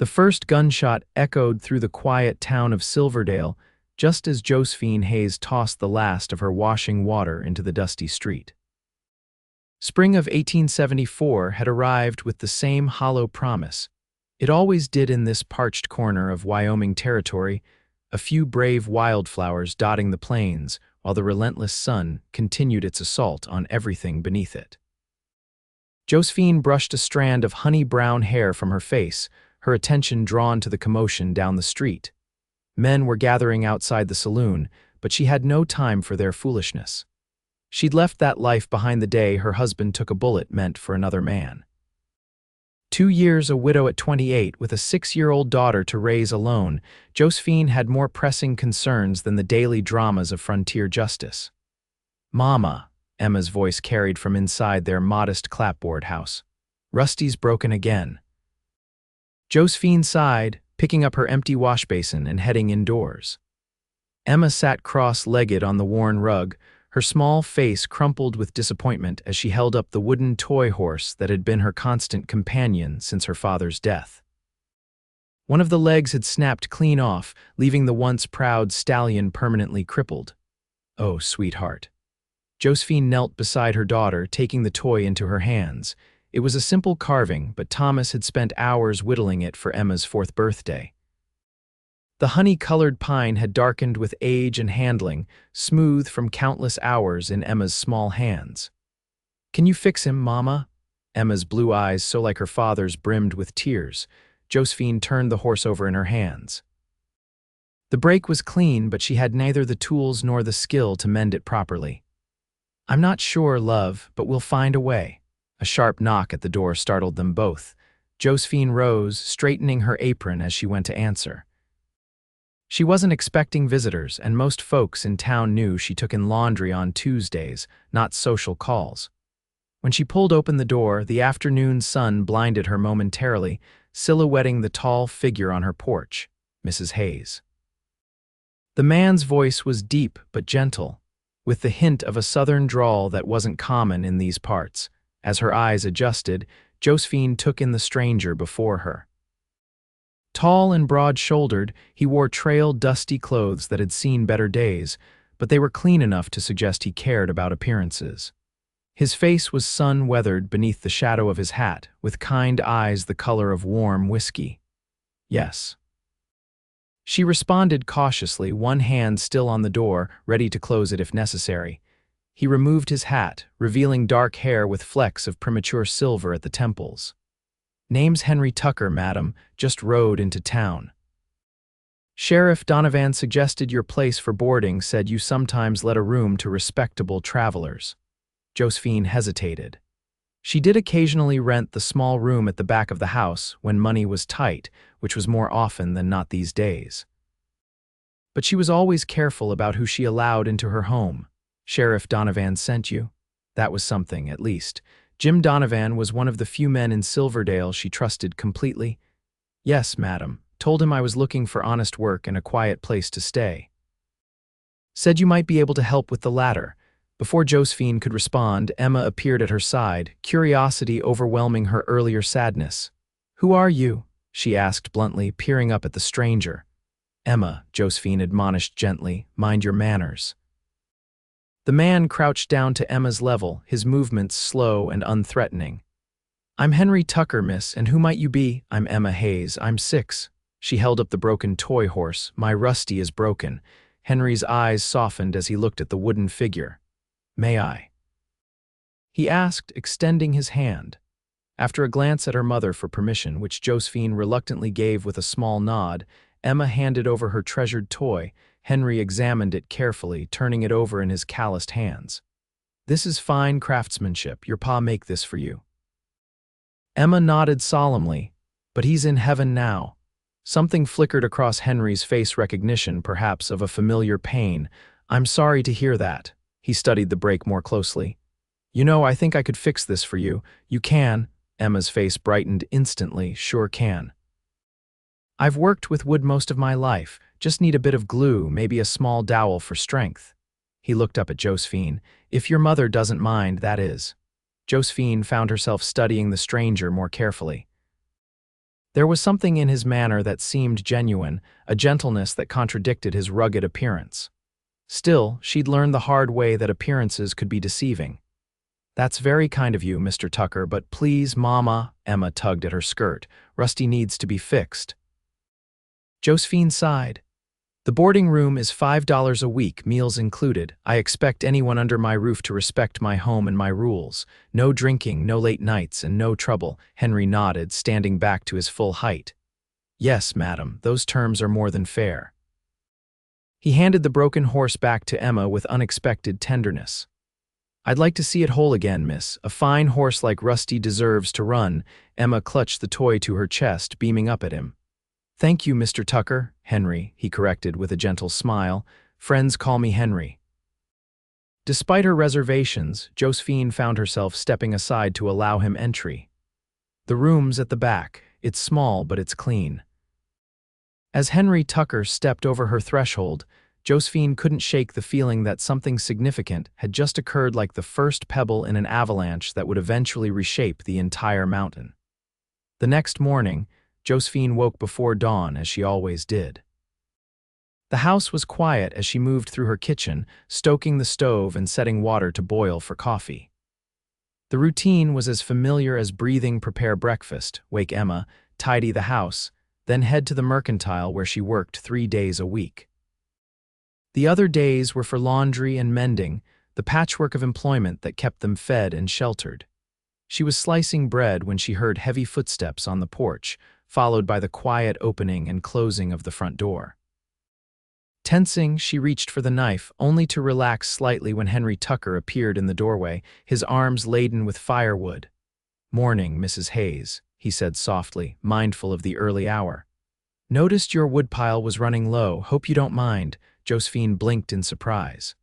The first gunshot echoed through the quiet town of Silverdale just as Josephine Hayes tossed the last of her washing water into the dusty street. Spring of 1874 had arrived with the same hollow promise. It always did in this parched corner of Wyoming Territory, a few brave wildflowers dotting the plains while the relentless sun continued its assault on everything beneath it. Josephine brushed a strand of honey-brown hair from her face, her attention drawn to the commotion down the street. Men were gathering outside the saloon, but she had no time for their foolishness. She'd left that life behind the day her husband took a bullet meant for another man. 2 years a widow at 28 with a 6-year-old daughter to raise alone, Josephine had more pressing concerns than the daily dramas of frontier justice. "Mama," Emma's voice carried from inside their modest clapboard house. "Rusty's broken again." Josephine sighed, picking up her empty wash basin and heading indoors. Emma sat cross-legged on the worn rug, her small face crumpled with disappointment as she held up the wooden toy horse that had been her constant companion since her father's death. One of the legs had snapped clean off, leaving the once proud stallion permanently crippled. "Oh, sweetheart." Josephine knelt beside her daughter, taking the toy into her hands. It was a simple carving, but Thomas had spent hours whittling it for Emma's 4th birthday. The honey-colored pine had darkened with age and handling, smooth from countless hours in Emma's small hands. "Can you fix him, Mama?" Emma's blue eyes, so like her father's, brimmed with tears. Josephine turned the horse over in her hands. The break was clean, but she had neither the tools nor the skill to mend it properly. "I'm not sure, love, but we'll find a way." A sharp knock at the door startled them both. Josephine rose, straightening her apron as she went to answer. She wasn't expecting visitors, and most folks in town knew she took in laundry on Tuesdays, not social calls. When she pulled open the door, the afternoon sun blinded her momentarily, silhouetting the tall figure on her porch, Mrs. Hayes. The man's voice was deep but gentle, with the hint of a southern drawl that wasn't common in these parts. As her eyes adjusted, Josephine took in the stranger before her. Tall and broad-shouldered, he wore trailed, dusty clothes that had seen better days, but they were clean enough to suggest he cared about appearances. His face was sun-weathered beneath the shadow of his hat, with kind eyes the color of warm whiskey. "Yes." She responded cautiously, one hand still on the door, ready to close it if necessary. He removed his hat, revealing dark hair with flecks of premature silver at the temples. "Name's Henry Tucker, madam, just rode into town." "Sheriff Donovan suggested your place for boarding, said you sometimes let a room to respectable travelers." Josephine hesitated. She did occasionally rent the small room at the back of the house when money was tight, which was more often than not these days. But she was always careful about who she allowed into her home. "Sheriff Donovan sent you?" That was something, at least. Jim Donovan was one of the few men in Silverdale she trusted completely. "Yes, madam. Told him I was looking for honest work and a quiet place to stay. Said you might be able to help with the latter." Before Josephine could respond, Emma appeared at her side, curiosity overwhelming her earlier sadness. "Who are you?" she asked bluntly, peering up at the stranger. "Emma," Josephine admonished gently, "mind your manners." The man crouched down to Emma's level, his movements slow and unthreatening. "I'm Henry Tucker, miss, and who might you be?" "I'm Emma Hayes. I'm 6. She held up the broken toy horse. "My Rusty is broken." Henry's eyes softened as he looked at the wooden figure. "May I?" he asked, extending his hand. After a glance at her mother for permission, which Josephine reluctantly gave with a small nod, Emma handed over her treasured toy. Henry examined it carefully, turning it over in his calloused hands. "This is fine craftsmanship. Your pa make this for you." Emma nodded solemnly. "But he's in heaven now." Something flickered across Henry's face, recognition, perhaps, of a familiar pain. "I'm sorry to hear that." He studied the break more closely. "You know, I think I could fix this for you." "You can?" Emma's face brightened instantly. "Sure can. I've worked with wood most of my life. Just need a bit of glue, maybe a small dowel for strength." He looked up at Josephine. "If your mother doesn't mind, that is." Josephine found herself studying the stranger more carefully. There was something in his manner that seemed genuine, a gentleness that contradicted his rugged appearance. Still, she'd learned the hard way that appearances could be deceiving. "That's very kind of you, Mr. Tucker, but please, Mama," Emma tugged at her skirt. "Rusty needs to be fixed." Josephine sighed. "The boarding room is $5 a week, meals included. I expect anyone under my roof to respect my home and my rules. No drinking, no late nights, and no trouble." Henry nodded, standing back to his full height. "Yes, madam, those terms are more than fair." He handed the broken horse back to Emma with unexpected tenderness. "I'd like to see it whole again, miss. A fine horse like Rusty deserves to run." Emma clutched the toy to her chest, beaming up at him. "Thank you, Mr. Tucker." "Henry," he corrected with a gentle smile. "Friends call me Henry." Despite her reservations, Josephine found herself stepping aside to allow him entry. The room's at the back. It's small, but it's clean. As Henry Tucker stepped over her threshold, Josephine couldn't shake the feeling that something significant had just occurred, like the first pebble in an avalanche that would eventually reshape the entire mountain. The next morning, Josephine woke before dawn, as she always did. The house was quiet as she moved through her kitchen, stoking the stove and setting water to boil for coffee. The routine was as familiar as breathing: prepare breakfast, wake Emma, tidy the house, then head to the mercantile where she worked 3 days a week. The other days were for laundry and mending, the patchwork of employment that kept them fed and sheltered. She was slicing bread when she heard heavy footsteps on the porch, followed by the quiet opening and closing of the front door. Tensing, she reached for the knife, only to relax slightly when Henry Tucker appeared in the doorway, his arms laden with firewood. "Morning, Mrs. Hayes," he said softly, mindful of the early hour. "Noticed your woodpile was running low. Hope you don't mind." Josephine blinked in surprise.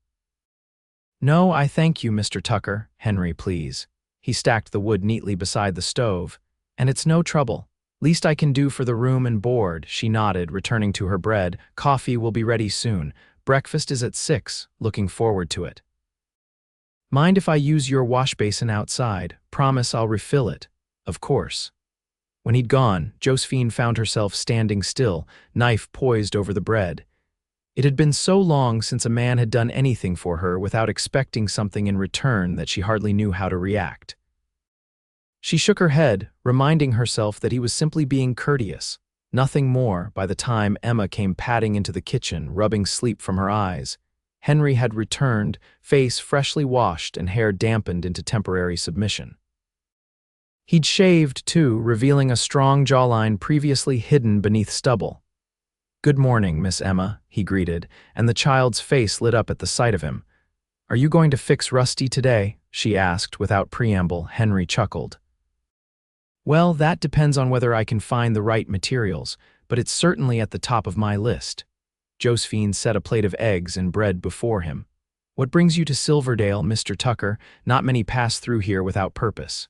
"No, I thank you, Mr. Tucker." "Henry, please." He stacked the wood neatly beside the stove. "And it's no trouble. Least I can do for the room and board." She nodded, returning to her bread. "Coffee will be ready soon. Breakfast is at 6. Looking forward to it." "Mind if I use your wash basin outside? Promise I'll refill it." "Of course." When he'd gone, Josephine found herself standing still, knife poised over the bread. It had been so long since a man had done anything for her without expecting something in return that she hardly knew how to react. She shook her head, reminding herself that he was simply being courteous, nothing more. By the time Emma came padding into the kitchen, rubbing sleep from her eyes, Henry had returned, face freshly washed and hair dampened into temporary submission. He'd shaved, too, revealing a strong jawline previously hidden beneath stubble. "Good morning, Miss Emma," he greeted, and the child's face lit up at the sight of him. "Are you going to fix Rusty today?" she asked without preamble. Henry chuckled. "Well, that depends on whether I can find the right materials, but it's certainly at the top of my list." Josephine set a plate of eggs and bread before him. "What brings you to Silverdale, Mr. Tucker? Not many pass through here without purpose."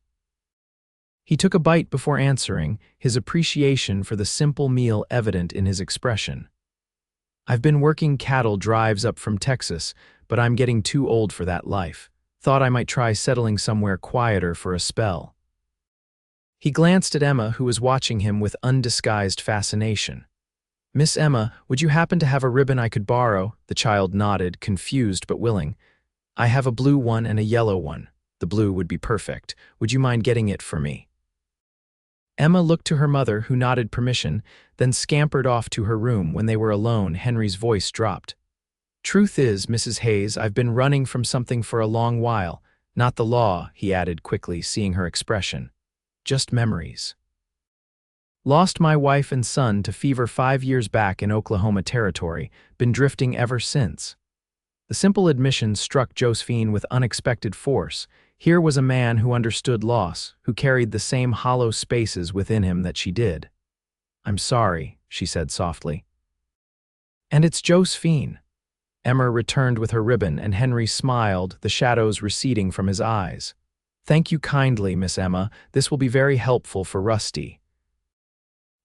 He took a bite before answering, his appreciation for the simple meal evident in his expression. "I've been working cattle drives up from Texas, but I'm getting too old for that life. Thought I might try settling somewhere quieter for a spell." He glanced at Emma, who was watching him with undisguised fascination. "Miss Emma, would you happen to have a ribbon I could borrow?" The child nodded, confused but willing. "I have a blue one and a yellow one. The blue would be perfect. Would you mind getting it for me?" Emma looked to her mother, who nodded permission, then scampered off to her room. When they were alone, Henry's voice dropped. "Truth is, Mrs. Hayes, I've been running from something for a long while. Not the law," he added quickly, seeing her expression. "Just memories. Lost my wife and son to fever 5 years back in Oklahoma Territory, been drifting ever since." The simple admission struck Josephine with unexpected force. Here was a man who understood loss, who carried the same hollow spaces within him that she did. "I'm sorry," she said softly. "And it's Josephine." Emma returned with her ribbon, and Henry smiled, the shadows receding from his eyes. "Thank you kindly, Miss Emma. This will be very helpful for Rusty."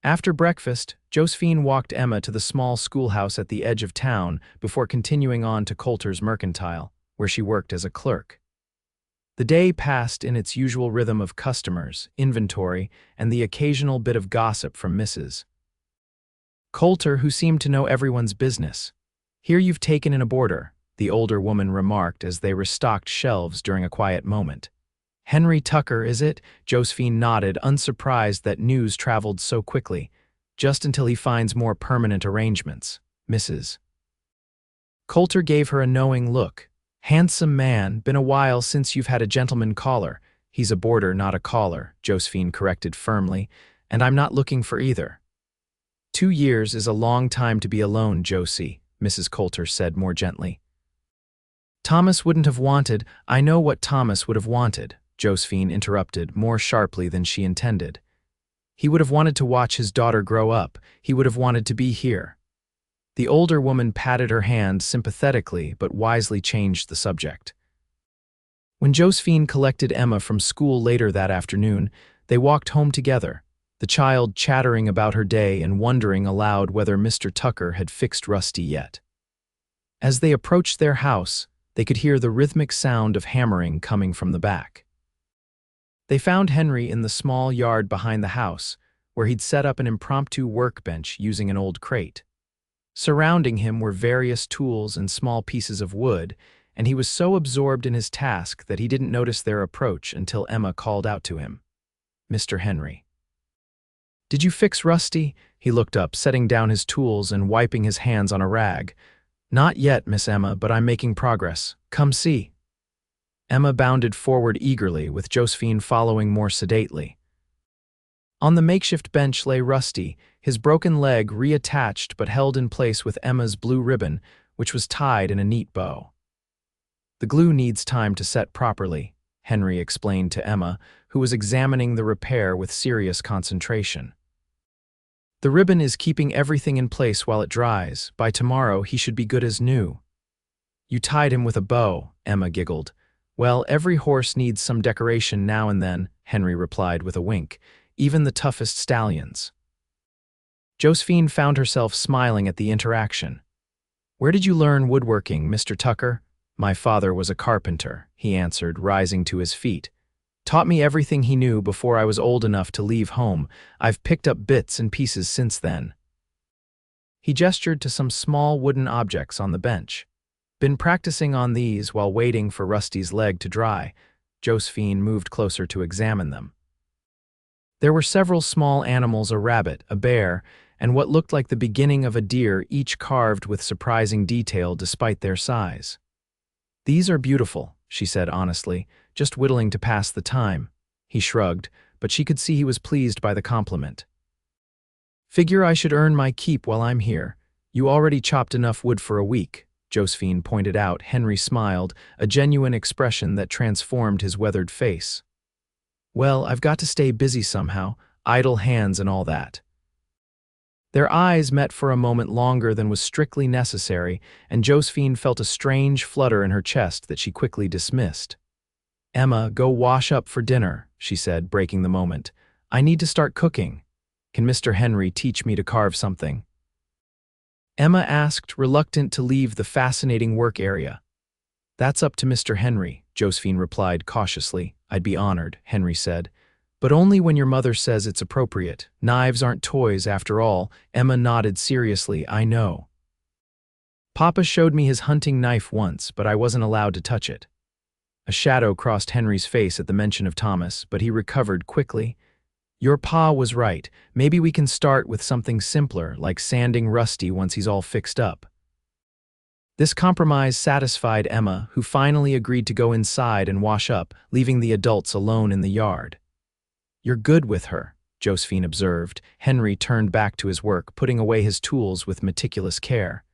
After breakfast, Josephine walked Emma to the small schoolhouse at the edge of town before continuing on to Coulter's Mercantile, where she worked as a clerk. The day passed in its usual rhythm of customers, inventory, and the occasional bit of gossip from Mrs. Coulter, who seemed to know everyone's business. "Here you've taken in a boarder," the older woman remarked as they restocked shelves during a quiet moment. "Henry Tucker, is it?" Josephine nodded, unsurprised that news traveled so quickly. "Just until he finds more permanent arrangements." Mrs. Coulter gave her a knowing look. "Handsome man, been a while since you've had a gentleman caller." "He's a boarder, not a caller," Josephine corrected firmly, "and I'm not looking for either." 2 years is a long time to be alone, Josie, Mrs. Coulter said more gently. "Thomas wouldn't have wanted—" "I know what Thomas would have wanted," Josephine interrupted more sharply than she intended. "He would have wanted to watch his daughter grow up. He would have wanted to be here." The older woman patted her hand sympathetically but wisely changed the subject. When Josephine collected Emma from school later that afternoon, they walked home together, the child chattering about her day and wondering aloud whether Mr. Tucker had fixed Rusty yet. As they approached their house, they could hear the rhythmic sound of hammering coming from the back. They found Henry in the small yard behind the house, where he'd set up an impromptu workbench using an old crate. Surrounding him were various tools and small pieces of wood, and he was so absorbed in his task that he didn't notice their approach until Emma called out to him. "Mr. Henry." "Did you fix Rusty?" He looked up, setting down his tools and wiping his hands on a rag. "Not yet, Miss Emma, but I'm making progress. Come see." Emma bounded forward eagerly, with Josephine following more sedately. On the makeshift bench lay Rusty, his broken leg reattached but held in place with Emma's blue ribbon, which was tied in a neat bow. "The glue needs time to set properly," Henry explained to Emma, who was examining the repair with serious concentration. "The ribbon is keeping everything in place while it dries. By tomorrow he should be good as new." "You tied him with a bow," Emma giggled. "Well, every horse needs some decoration now and then," Henry replied with a wink, "even the toughest stallions." Josephine found herself smiling at the interaction. "Where did you learn woodworking, Mr. Tucker?" "My father was a carpenter," he answered, rising to his feet. "Taught me everything he knew before I was old enough to leave home. I've picked up bits and pieces since then." He gestured to some small wooden objects on the bench. "Been practicing on these while waiting for Rusty's leg to dry." Josephine moved closer to examine them. There were several small animals, a rabbit, a bear, and what looked like the beginning of a deer, each carved with surprising detail despite their size. "These are beautiful," she said honestly, "just whittling to pass the time." He shrugged, but she could see he was pleased by the compliment. "Figure I should earn my keep while I'm here. You already chopped enough wood for a week," Josephine pointed out. Henry smiled, a genuine expression that transformed his weathered face. "Well, I've got to stay busy somehow, idle hands and all that." Their eyes met for a moment longer than was strictly necessary, and Josephine felt a strange flutter in her chest that she quickly dismissed. "Emma, go wash up for dinner," she said, breaking the moment. "I need to start cooking. Can Mr. Henry teach me to carve something?" Emma asked, reluctant to leave the fascinating work area. "That's up to Mr. Henry," Josephine replied cautiously. "I'd be honored," Henry said. "But only when your mother says it's appropriate. Knives aren't toys after all." Emma nodded seriously. "I know. Papa showed me his hunting knife once, but I wasn't allowed to touch it." A shadow crossed Henry's face at the mention of Thomas, but he recovered quickly. "Your pa was right. Maybe we can start with something simpler, like sanding Rusty once he's all fixed up." This compromise satisfied Emma, who finally agreed to go inside and wash up, leaving the adults alone in the yard. "You're good with her," Josephine observed. Henry turned back to his work, putting away his tools with meticulous care.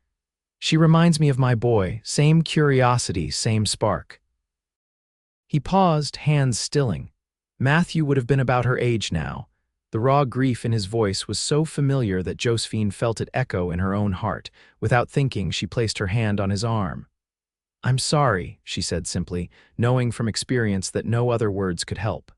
"She reminds me of my boy, same curiosity, same spark." He paused, hands stilling. Matthew would have been about her age now. The raw grief in his voice was so familiar that Josephine felt it echo in her own heart. Without thinking, she placed her hand on his arm. "I'm sorry," she said simply, knowing from experience that no other words could help.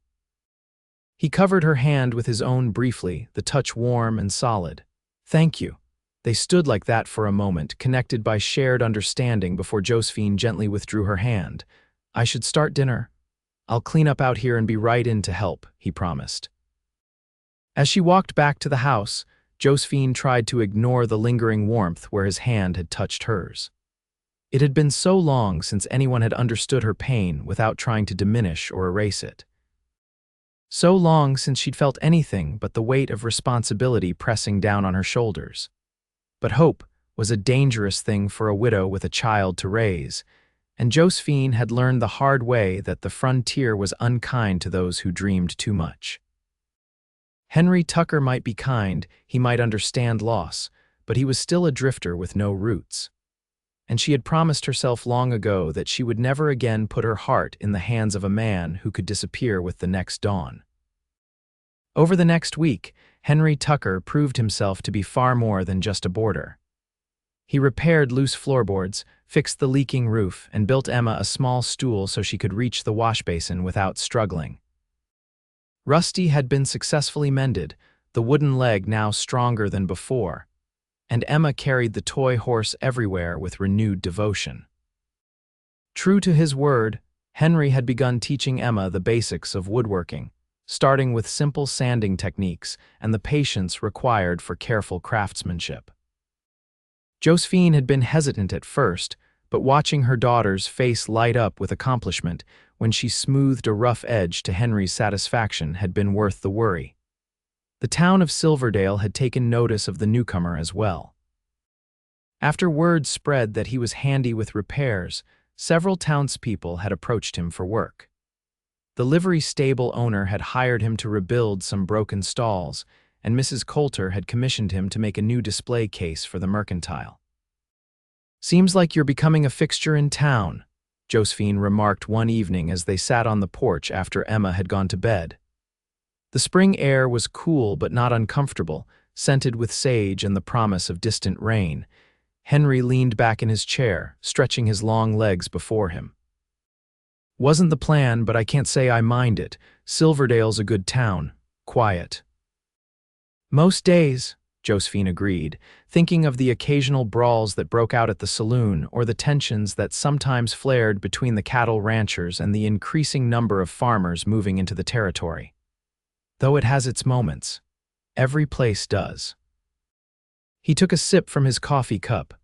He covered her hand with his own briefly, the touch warm and solid. "Thank you." They stood like that for a moment, connected by shared understanding before Josephine gently withdrew her hand. "I should start dinner." I'll clean up out here and be right in to help," he promised. As she walked back to the house, Josephine tried to ignore the lingering warmth where his hand had touched hers. It had been so long since anyone had understood her pain without trying to diminish or erase it. So long since she'd felt anything but the weight of responsibility pressing down on her shoulders. But hope was a dangerous thing for a widow with a child to raise, and Josephine had learned the hard way that the frontier was unkind to those who dreamed too much. Henry Tucker might be kind, he might understand loss, but he was still a drifter with no roots. And she had promised herself long ago that she would never again put her heart in the hands of a man who could disappear with the next dawn. Over the next week, Henry Tucker proved himself to be far more than just a boarder. He repaired loose floorboards, fixed the leaking roof, and built Emma a small stool so she could reach the wash basin without struggling. Rusty had been successfully mended, the wooden leg now stronger than before, and Emma carried the toy horse everywhere with renewed devotion. True to his word, Henry had begun teaching Emma the basics of woodworking, starting with simple sanding techniques and the patience required for careful craftsmanship. Josephine had been hesitant at first, but watching her daughter's face light up with accomplishment when she smoothed a rough edge to Henry's satisfaction had been worth the worry. The town of Silverdale had taken notice of the newcomer as well. After word spread that he was handy with repairs, several townspeople had approached him for work. The livery stable owner had hired him to rebuild some broken stalls, and Mrs. Coulter had commissioned him to make a new display case for the mercantile. "Seems like you're becoming a fixture in town," Josephine remarked one evening as they sat on the porch after Emma had gone to bed. The spring air was cool but not uncomfortable, scented with sage and the promise of distant rain. Henry leaned back in his chair, stretching his long legs before him. "Wasn't the plan, but I can't say I mind it. Silverdale's a good town. Quiet." "Most days," Josephine agreed, thinking of the occasional brawls that broke out at the saloon or the tensions that sometimes flared between the cattle ranchers and the increasing number of farmers moving into the territory. "Though it has its moments. Every place does." He took a sip from his coffee cup.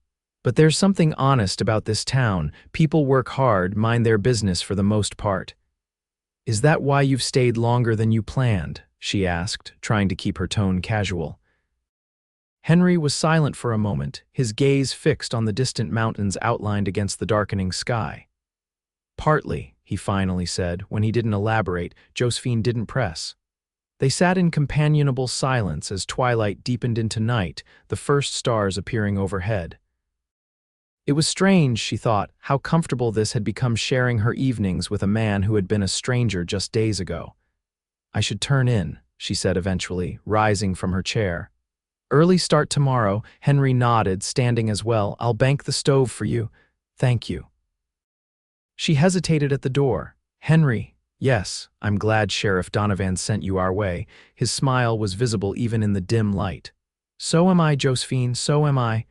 "But there's something honest about this town. People work hard, mind their business for the most part." "Is that why you've stayed longer than you planned?" she asked, trying to keep her tone casual. Henry was silent for a moment, his gaze fixed on the distant mountains outlined against the darkening sky. "Partly," he finally said. When he didn't elaborate, Josephine didn't press. They sat in companionable silence as twilight deepened into night, the first stars appearing overhead. It was strange, she thought, how comfortable this had become sharing her evenings with a man who had been a stranger just days ago. "I should turn in," she said eventually, rising from her chair. "Early start tomorrow," Henry nodded, standing as well. "I'll bank the stove for you." "Thank you." She hesitated at the door. "Henry, yes, I'm glad Sheriff Donovan sent you our way." His smile was visible even in the dim light. "So am I, Josephine, so am I."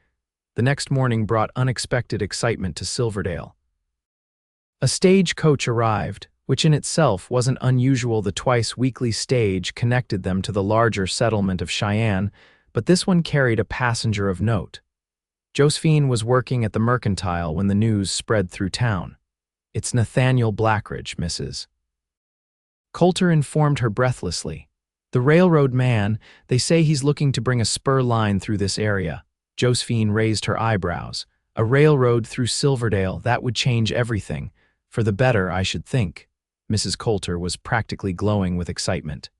The next morning brought unexpected excitement to Silverdale. A stage coach arrived, which in itself wasn't unusual. The twice-weekly stage connected them to the larger settlement of Cheyenne, but this one carried a passenger of note. Josephine was working at the mercantile when the news spread through town. "It's Nathaniel Blackridge, Mrs. Coulter informed her breathlessly. "The railroad man, they say he's looking to bring a spur line through this area." Josephine raised her eyebrows. "A railroad through Silverdale, that would change everything. For the better, I should think." Mrs. Coulter was practically glowing with excitement.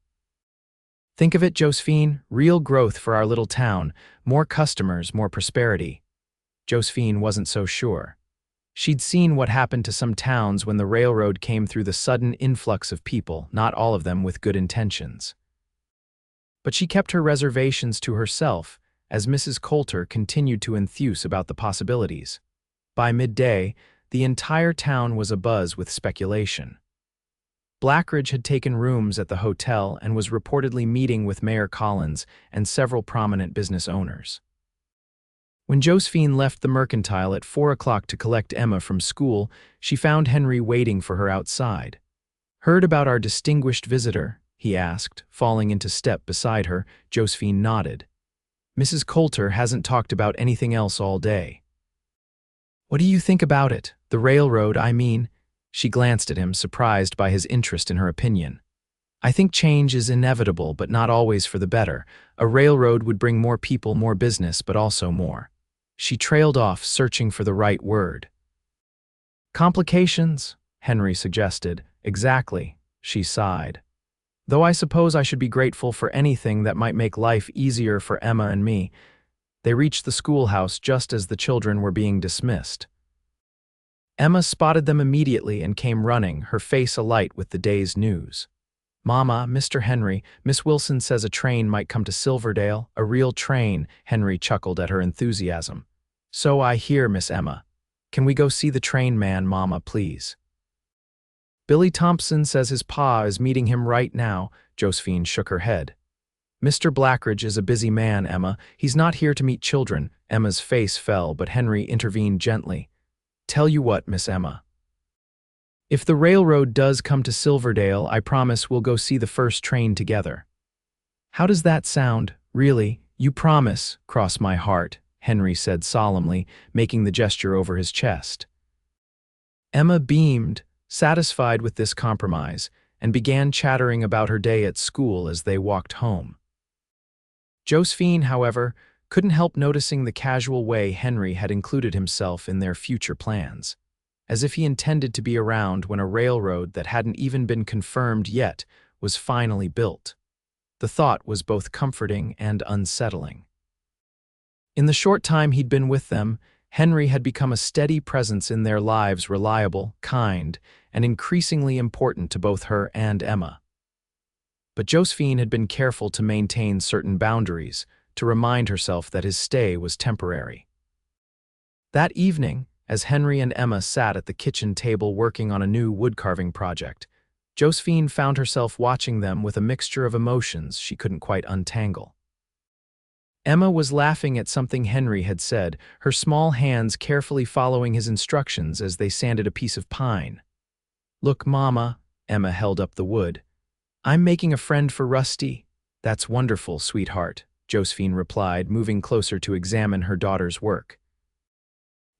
"Think of it, Josephine, real growth for our little town, more customers, more prosperity." Josephine wasn't so sure. She'd seen what happened to some towns when the railroad came through, the sudden influx of people, not all of them with good intentions. But she kept her reservations to herself as Mrs. Coulter continued to enthuse about the possibilities. By midday, the entire town was abuzz with speculation. Blackridge had taken rooms at the hotel and was reportedly meeting with Mayor Collins and several prominent business owners. When Josephine left the mercantile at 4 o'clock to collect Emma from school, she found Henry waiting for her outside. Heard about our distinguished visitor? He asked, falling into step beside her. Josephine nodded. Mrs. Coulter hasn't talked about anything else all day. What do you think about it? The railroad, I mean. She glanced at him, surprised by his interest in her opinion. I think change is inevitable, but not always for the better. A railroad would bring more people, more business, but also more. She trailed off, searching for the right word. Complications? Henry suggested. Exactly, she sighed. Though I suppose I should be grateful for anything that might make life easier for Emma and me. They reached the schoolhouse just as the children were being dismissed. Emma spotted them immediately and came running, her face alight with the day's news. Mama, Mr. Henry, Miss Wilson says a train might come to Silverdale. A real train, Henry chuckled at her enthusiasm. So I hear, Miss Emma. Can we go see the train man, Mama, please? Billy Thompson says his pa is meeting him right now. Josephine shook her head. Mr. Blackridge is a busy man, Emma. He's not here to meet children. Emma's face fell, but Henry intervened gently. Tell you what, Miss Emma. If the railroad does come to Silverdale, I promise we'll go see the first train together. How does that sound? Really? You promise? Cross my heart, Henry said solemnly, making the gesture over his chest. Emma beamed, satisfied with this compromise, and began chattering about her day at school as they walked home. Josephine, however, couldn't help noticing the casual way Henry had included himself in their future plans, as if he intended to be around when a railroad that hadn't even been confirmed yet was finally built. The thought was both comforting and unsettling. In the short time he'd been with them, Henry had become a steady presence in their lives, reliable, kind, and increasingly important to both her and Emma. But Josephine had been careful to maintain certain boundaries, to remind herself that his stay was temporary. That evening, as Henry and Emma sat at the kitchen table working on a new woodcarving project, Josephine found herself watching them with a mixture of emotions she couldn't quite untangle. Emma was laughing at something Henry had said, her small hands carefully following his instructions as they sanded a piece of pine. Look, Mama, Emma held up the wood. I'm making a friend for Rusty. That's wonderful, sweetheart, Josephine replied, moving closer to examine her daughter's work.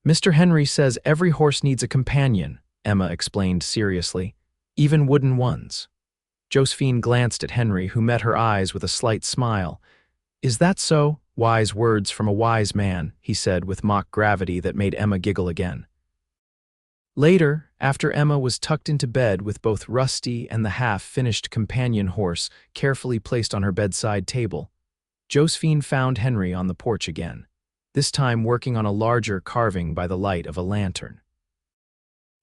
Mr. Henry says every horse needs a companion, Emma explained seriously, even wooden ones. Josephine glanced at Henry, who met her eyes with a slight smile. Is that so? Wise words from a wise man, he said with mock gravity that made Emma giggle again. Later, after Emma was tucked into bed with both Rusty and the half-finished companion horse carefully placed on her bedside table, Josephine found Henry on the porch again, this time working on a larger carving by the light of a lantern.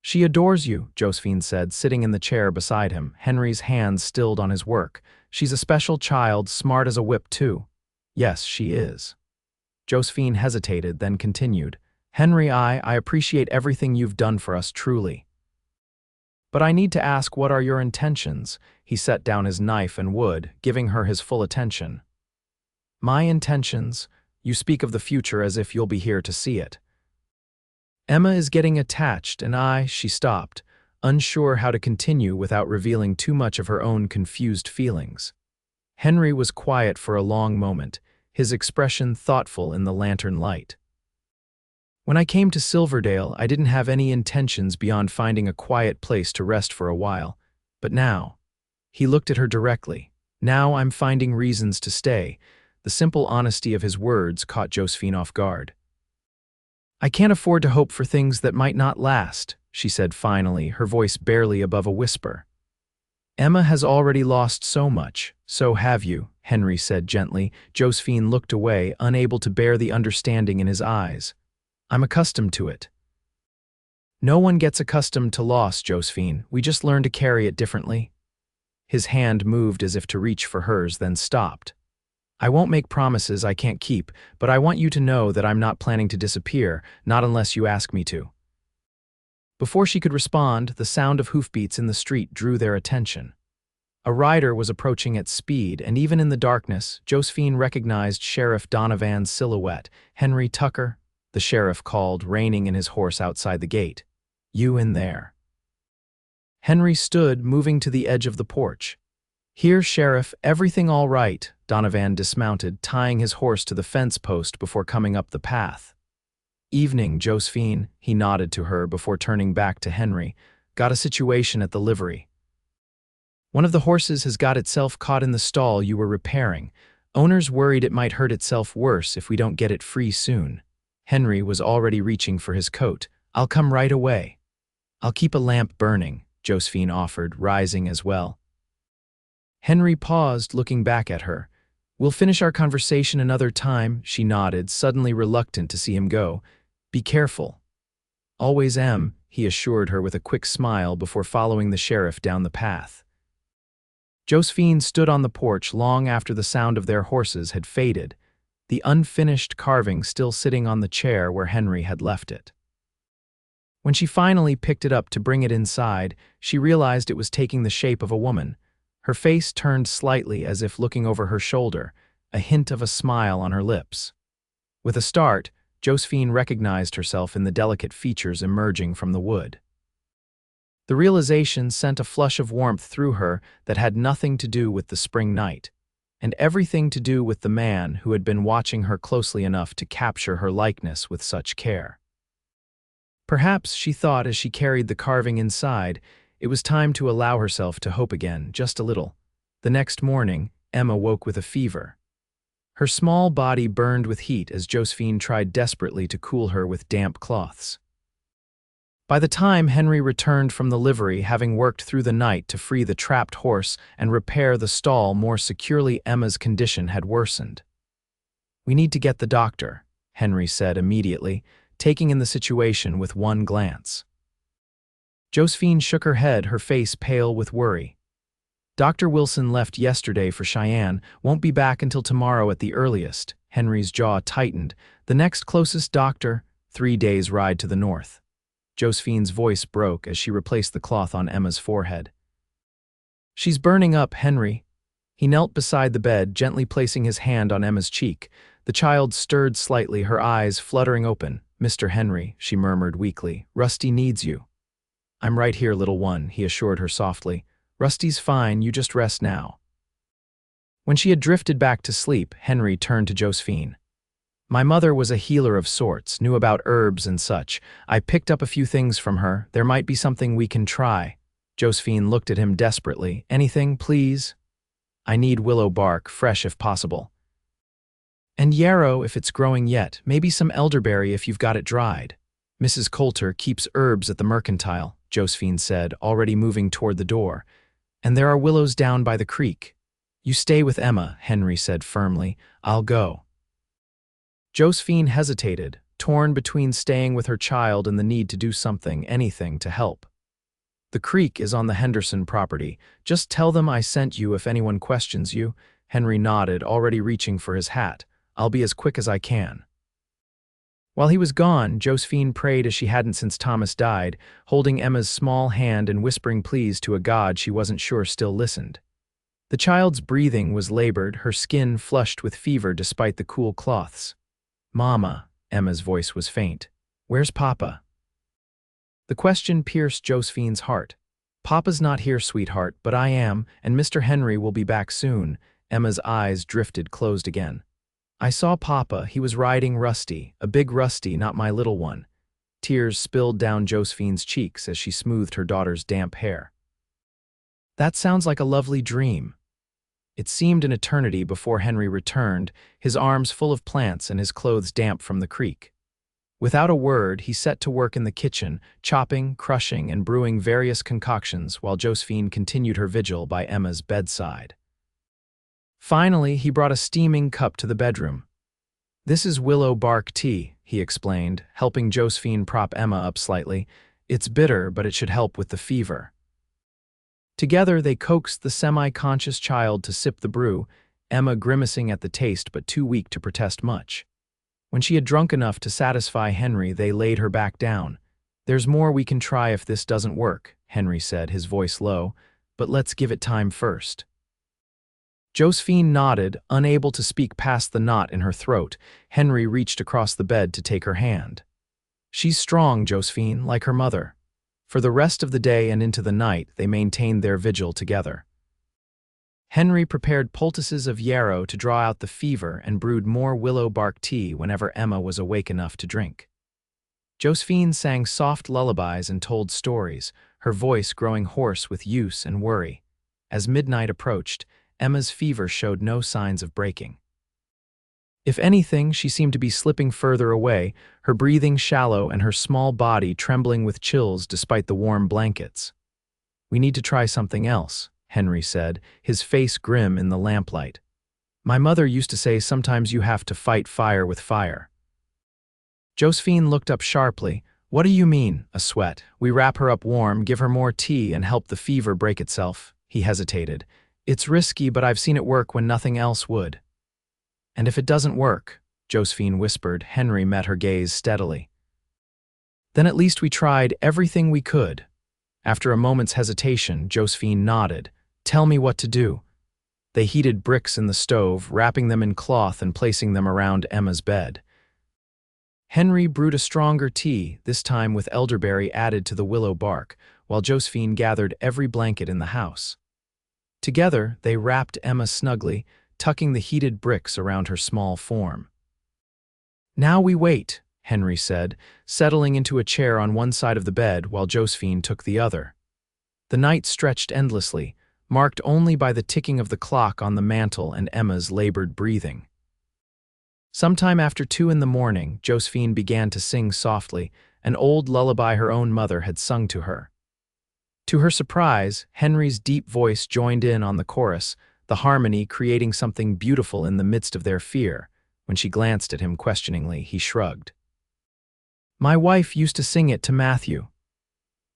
She adores you, Josephine said, sitting in the chair beside him, Henry's hands stilled on his work. She's a special child, smart as a whip too. Yes, she is. Josephine hesitated, then continued. Henry, I appreciate everything you've done for us, truly. But I need to ask, what are your intentions? He set down his knife and wood, giving her his full attention. My intentions? You speak of the future as if you'll be here to see it. Emma is getting attached, and she stopped, unsure how to continue without revealing too much of her own confused feelings. Henry was quiet for a long moment, his expression thoughtful in the lantern light. When I came to Silverdale, I didn't have any intentions beyond finding a quiet place to rest for a while. But now, he looked at her directly. Now I'm finding reasons to stay. The simple honesty of his words caught Josephine off guard. I can't afford to hope for things that might not last, she said finally, her voice barely above a whisper. Emma has already lost so much. So have you, Henry said gently. Josephine looked away, unable to bear the understanding in his eyes. I'm accustomed to it. No one gets accustomed to loss, Josephine. We just learn to carry it differently. His hand moved as if to reach for hers, then stopped. I won't make promises I can't keep, but I want you to know that I'm not planning to disappear, not unless you ask me to. Before she could respond, the sound of hoofbeats in the street drew their attention. A rider was approaching at speed, and even in the darkness, Josephine recognized Sheriff Donovan's silhouette. Henry Tucker, the sheriff called, reining in his horse outside the gate. You in there. Henry stood, moving to the edge of the porch. "Here, Sheriff, everything all right?" Donovan dismounted, tying his horse to the fence post before coming up the path. "Evening, Josephine," he nodded to her before turning back to Henry. "Got a situation at the livery. One of the horses has got itself caught in the stall you were repairing. Owner's worried it might hurt itself worse if we don't get it free soon." Henry was already reaching for his coat. "I'll come right away." "I'll keep a lamp burning," Josephine offered, rising as well. Henry paused, looking back at her. "We'll finish our conversation another time," she nodded, suddenly reluctant to see him go. "Be careful." "Always am," he assured her with a quick smile before following the sheriff down the path. Josephine stood on the porch long after the sound of their horses had faded, the unfinished carving still sitting on the chair where Henry had left it. When she finally picked it up to bring it inside, she realized it was taking the shape of a woman. Her face turned slightly as if looking over her shoulder, a hint of a smile on her lips. With a start, Josephine recognized herself in the delicate features emerging from the wood. The realization sent a flush of warmth through her that had nothing to do with the spring night, and everything to do with the man who had been watching her closely enough to capture her likeness with such care. Perhaps, she thought as she carried the carving inside, it was time to allow herself to hope again, just a little. The next morning, Emma woke with a fever. Her small body burned with heat as Josephine tried desperately to cool her with damp cloths. By the time Henry returned from the livery, having worked through the night to free the trapped horse and repair the stall more securely, Emma's condition had worsened. "We need to get the doctor," Henry said immediately, taking in the situation with one glance. Josephine shook her head, her face pale with worry. "Dr. Wilson left yesterday for Cheyenne, won't be back until tomorrow at the earliest." Henry's jaw tightened. "The next closest doctor, 3 days' ride to the north." Josephine's voice broke as she replaced the cloth on Emma's forehead. "She's burning up, Henry." He knelt beside the bed, gently placing his hand on Emma's cheek. The child stirred slightly, her eyes fluttering open. "Mr. Henry," she murmured weakly, "Rusty needs you." "I'm right here, little one," he assured her softly. "Rusty's fine, you just rest now." When she had drifted back to sleep, Henry turned to Josephine. "My mother was a healer of sorts, knew about herbs and such. I picked up a few things from her. There might be something we can try." Josephine looked at him desperately. "Anything, please?" "I need willow bark, fresh if possible. And yarrow if it's growing yet, maybe some elderberry if you've got it dried." "Mrs. Coulter keeps herbs at the mercantile," Josephine said, already moving toward the door. "And there are willows down by the creek." "You stay with Emma," Henry said firmly. "I'll go." Josephine hesitated, torn between staying with her child and the need to do something, anything to help. "The creek is on the Henderson property. Just tell them I sent you if anyone questions you." Henry nodded, already reaching for his hat. "I'll be as quick as I can." While he was gone, Josephine prayed as she hadn't since Thomas died, holding Emma's small hand and whispering pleas to a God she wasn't sure still listened. The child's breathing was labored, her skin flushed with fever despite the cool cloths. "Mama," Emma's voice was faint. "Where's Papa?" The question pierced Josephine's heart. "Papa's not here, sweetheart, but I am, and Mr. Henry will be back soon." Emma's eyes drifted closed again. "I saw Papa. He was riding Rusty, a big Rusty, not my little one." Tears spilled down Josephine's cheeks as she smoothed her daughter's damp hair. "That sounds like a lovely dream." It seemed an eternity before Henry returned, his arms full of plants and his clothes damp from the creek. Without a word, he set to work in the kitchen, chopping, crushing, and brewing various concoctions while Josephine continued her vigil by Emma's bedside. Finally, he brought a steaming cup to the bedroom. "This is willow bark tea," he explained, helping Josephine prop Emma up slightly. "It's bitter, but it should help with the fever." Together, they coaxed the semi-conscious child to sip the brew, Emma grimacing at the taste but too weak to protest much. When she had drunk enough to satisfy Henry, they laid her back down. "There's more we can try if this doesn't work," Henry said, his voice low, "but let's give it time first." Josephine nodded, unable to speak past the knot in her throat. Henry reached across the bed to take her hand. "She's strong, Josephine, like her mother." For the rest of the day and into the night, they maintained their vigil together. Henry prepared poultices of yarrow to draw out the fever and brewed more willow bark tea whenever Emma was awake enough to drink. Josephine sang soft lullabies and told stories, her voice growing hoarse with use and worry. As midnight approached, Emma's fever showed no signs of breaking. If anything, she seemed to be slipping further away, her breathing shallow and her small body trembling with chills despite the warm blankets. "We need to try something else," Henry said, his face grim in the lamplight. "My mother used to say sometimes you have to fight fire with fire." Josephine looked up sharply. "What do you mean, a sweat? We wrap her up warm, give her more tea, and help the fever break itself." He hesitated. "It's risky, but I've seen it work when nothing else would." "And if it doesn't work?" Josephine whispered. Henry met her gaze steadily. "Then at least we tried everything we could." After a moment's hesitation, Josephine nodded. "Tell me what to do." They heated bricks in the stove, wrapping them in cloth and placing them around Emma's bed. Henry brewed a stronger tea, this time with elderberry added to the willow bark, while Josephine gathered every blanket in the house. Together, they wrapped Emma snugly, tucking the heated bricks around her small form. "Now we wait," Henry said, settling into a chair on one side of the bed while Josephine took the other. The night stretched endlessly, marked only by the ticking of the clock on the mantel and Emma's labored breathing. Sometime after 2 in the morning, Josephine began to sing softly, an old lullaby her own mother had sung to her. To her surprise, Henry's deep voice joined in on the chorus, the harmony creating something beautiful in the midst of their fear. When she glanced at him questioningly, he shrugged. "My wife used to sing it to Matthew."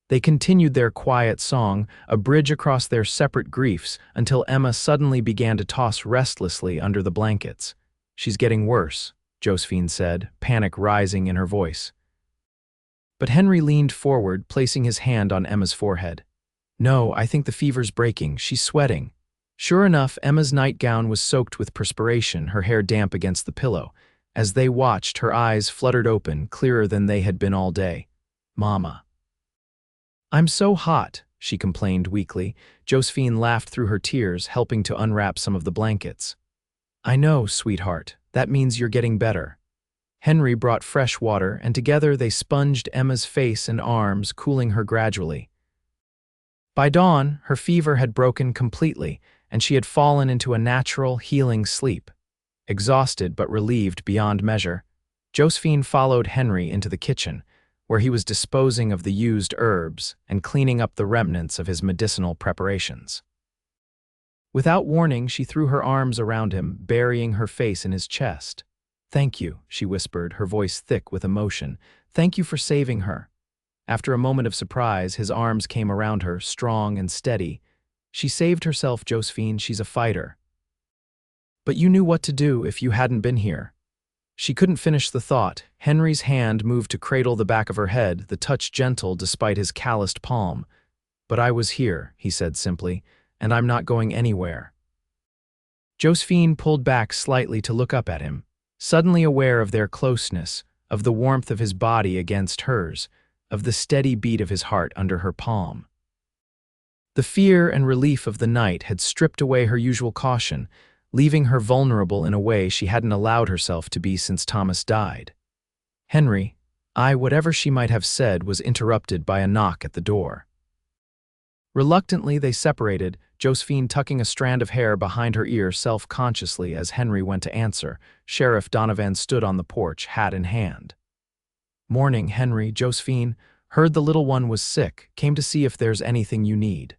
They continued their quiet song, a bridge across their separate griefs, until Emma suddenly began to toss restlessly under the blankets. "She's getting worse," Josephine said, panic rising in her voice. But Henry leaned forward, placing his hand on Emma's forehead. "No, I think the fever's breaking. She's sweating." Sure enough, Emma's nightgown was soaked with perspiration, her hair damp against the pillow. As they watched, her eyes fluttered open, clearer than they had been all day. "Mama." "I'm so hot," she complained weakly. Josephine laughed through her tears, helping to unwrap some of the blankets. "I know, sweetheart. That means you're getting better." Henry brought fresh water, and together they sponged Emma's face and arms, cooling her gradually. By dawn, her fever had broken completely, and she had fallen into a natural, healing sleep. Exhausted but relieved beyond measure, Josephine followed Henry into the kitchen, where he was disposing of the used herbs and cleaning up the remnants of his medicinal preparations. Without warning, she threw her arms around him, burying her face in his chest. "Thank you," she whispered, her voice thick with emotion. "Thank you for saving her." After a moment of surprise, his arms came around her, strong and steady. "She saved herself, Josephine. She's a fighter." "But you knew what to do if you hadn't been here." She couldn't finish the thought. Henry's hand moved to cradle the back of her head, the touch gentle despite his calloused palm. "But I was here," he said simply, "and I'm not going anywhere." Josephine pulled back slightly to look up at him, suddenly aware of their closeness, of the warmth of his body against hers, of the steady beat of his heart under her palm. The fear and relief of the night had stripped away her usual caution, leaving her vulnerable in a way she hadn't allowed herself to be since Thomas died. "Henry," whatever she might have said was interrupted by a knock at the door. Reluctantly, they separated, Josephine tucking a strand of hair behind her ear self-consciously as Henry went to answer. Sheriff Donovan stood on the porch, hat in hand. "Morning, Henry." "Josephine, heard the little one was sick, came to see if there's anything you need."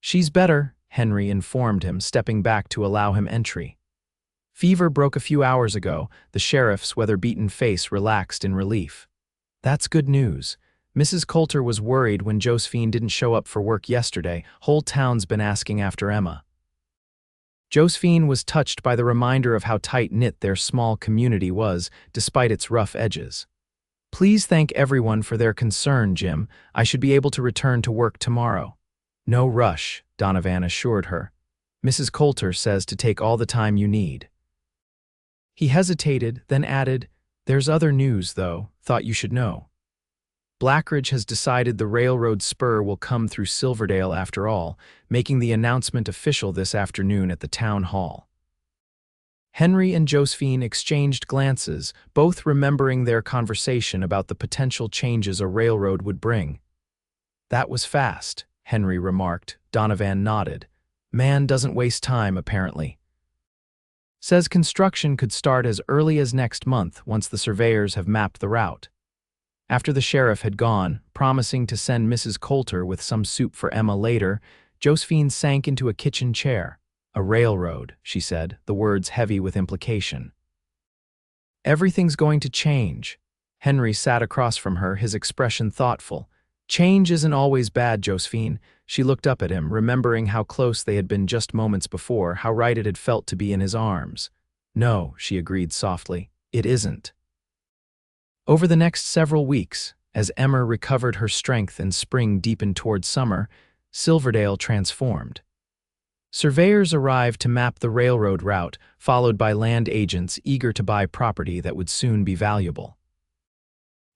"She's better," Henry informed him, stepping back to allow him entry. "Fever broke a few hours ago." The sheriff's weather-beaten face relaxed in relief. "That's good news. Mrs. Coulter was worried when Josephine didn't show up for work yesterday. Whole town's been asking after Emma." Josephine was touched by the reminder of how tight-knit their small community was, despite its rough edges. "Please thank everyone for their concern, Jim. I should be able to return to work tomorrow." "No rush," Donovan assured her. "Mrs. Coulter says to take all the time you need." He hesitated, then added, "There's other news, though. Thought you should know." Blackridge has decided the railroad spur will come through Silverdale after all, making the announcement official this afternoon at the town hall. Henry and Josephine exchanged glances, both remembering their conversation about the potential changes a railroad would bring. "That was fast," Henry remarked. Donovan nodded. "Man doesn't waste time, apparently. Says construction could start as early as next month once the surveyors have mapped the route." After the sheriff had gone, promising to send Mrs. Coulter with some soup for Emma later, Josephine sank into a kitchen chair. "A railroad," she said, the words heavy with implication. "Everything's going to change." Henry sat across from her, his expression thoughtful. "Change isn't always bad, Josephine." She looked up at him, remembering how close they had been just moments before, how right it had felt to be in his arms. "No," she agreed softly, "it isn't." Over the next several weeks, as Emma recovered her strength and spring deepened toward summer, Silverdale transformed. Surveyors arrived to map the railroad route, followed by land agents eager to buy property that would soon be valuable.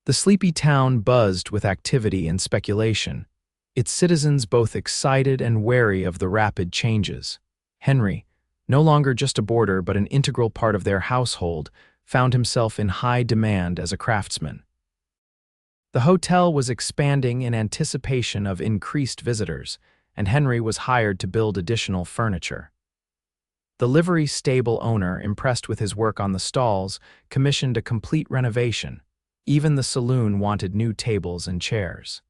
The sleepy town buzzed with activity and speculation, its citizens both excited and wary of the rapid changes. Henry, no longer just a boarder but an integral part of their household, found himself in high demand as a craftsman. The hotel was expanding in anticipation of increased visitors, and Henry was hired to build additional furniture. The livery stable owner, impressed with his work on the stalls, commissioned a complete renovation. Even the saloon wanted new tables and chairs.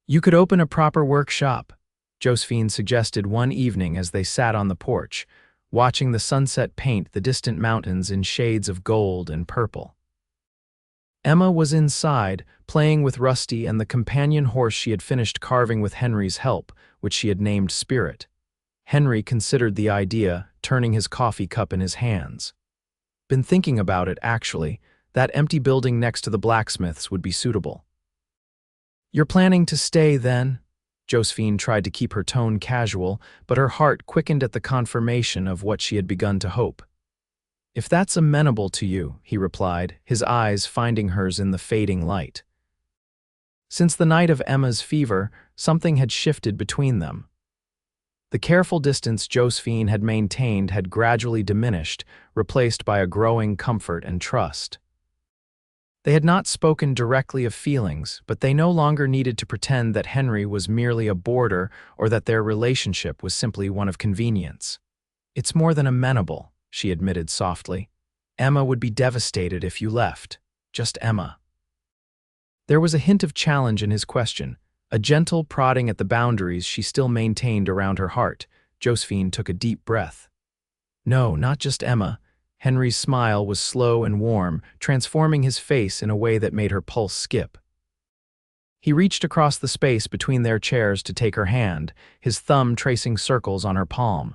"You could open a proper workshop," Josephine suggested one evening as they sat on the porch, watching the sunset paint the distant mountains in shades of gold and purple. Emma was inside, playing with Rusty and the companion horse she had finished carving with Henry's help, which she had named Spirit. Henry considered the idea, turning his coffee cup in his hands. "Been thinking about it, actually. That empty building next to the blacksmith's would be suitable." "You're planning to stay, then?" Josephine tried to keep her tone casual, but her heart quickened at the confirmation of what she had begun to hope. "If that's amenable to you," he replied, his eyes finding hers in the fading light. Since the night of Emma's fever, something had shifted between them. The careful distance Josephine had maintained had gradually diminished, replaced by a growing comfort and trust. They had not spoken directly of feelings, but they no longer needed to pretend that Henry was merely a boarder or that their relationship was simply one of convenience. "It's more than amenable," she admitted softly. "Emma would be devastated if you left. Just Emma." There was a hint of challenge in his question, a gentle prodding at the boundaries she still maintained around her heart. Josephine took a deep breath. "No, not just Emma." Henry's smile was slow and warm, transforming his face in a way that made her pulse skip. He reached across the space between their chairs to take her hand, his thumb tracing circles on her palm.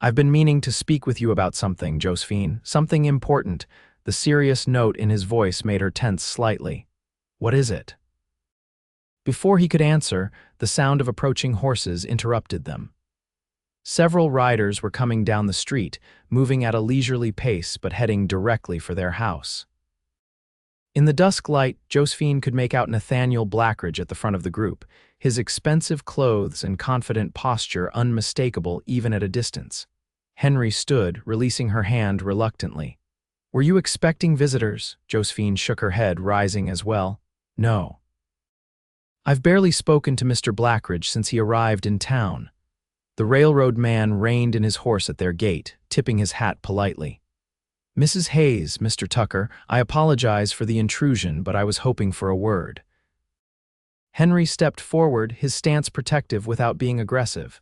"I've been meaning to speak with you about something, Josephine, something important." The serious note in his voice made her tense slightly. "What is it?" Before he could answer, the sound of approaching horses interrupted them. Several riders were coming down the street, moving at a leisurely pace but heading directly for their house. In the dusk light, Josephine could make out Nathaniel Blackridge at the front of the group, his expensive clothes and confident posture unmistakable even at a distance. Henry stood, releasing her hand reluctantly. "Were you expecting visitors?" Josephine shook her head, rising as well. "No. I've barely spoken to Mr. Blackridge since he arrived in town." The railroad man reined in his horse at their gate, tipping his hat politely. "Mrs. Hayes, Mr. Tucker, I apologize for the intrusion, but I was hoping for a word." Henry stepped forward, his stance protective without being aggressive.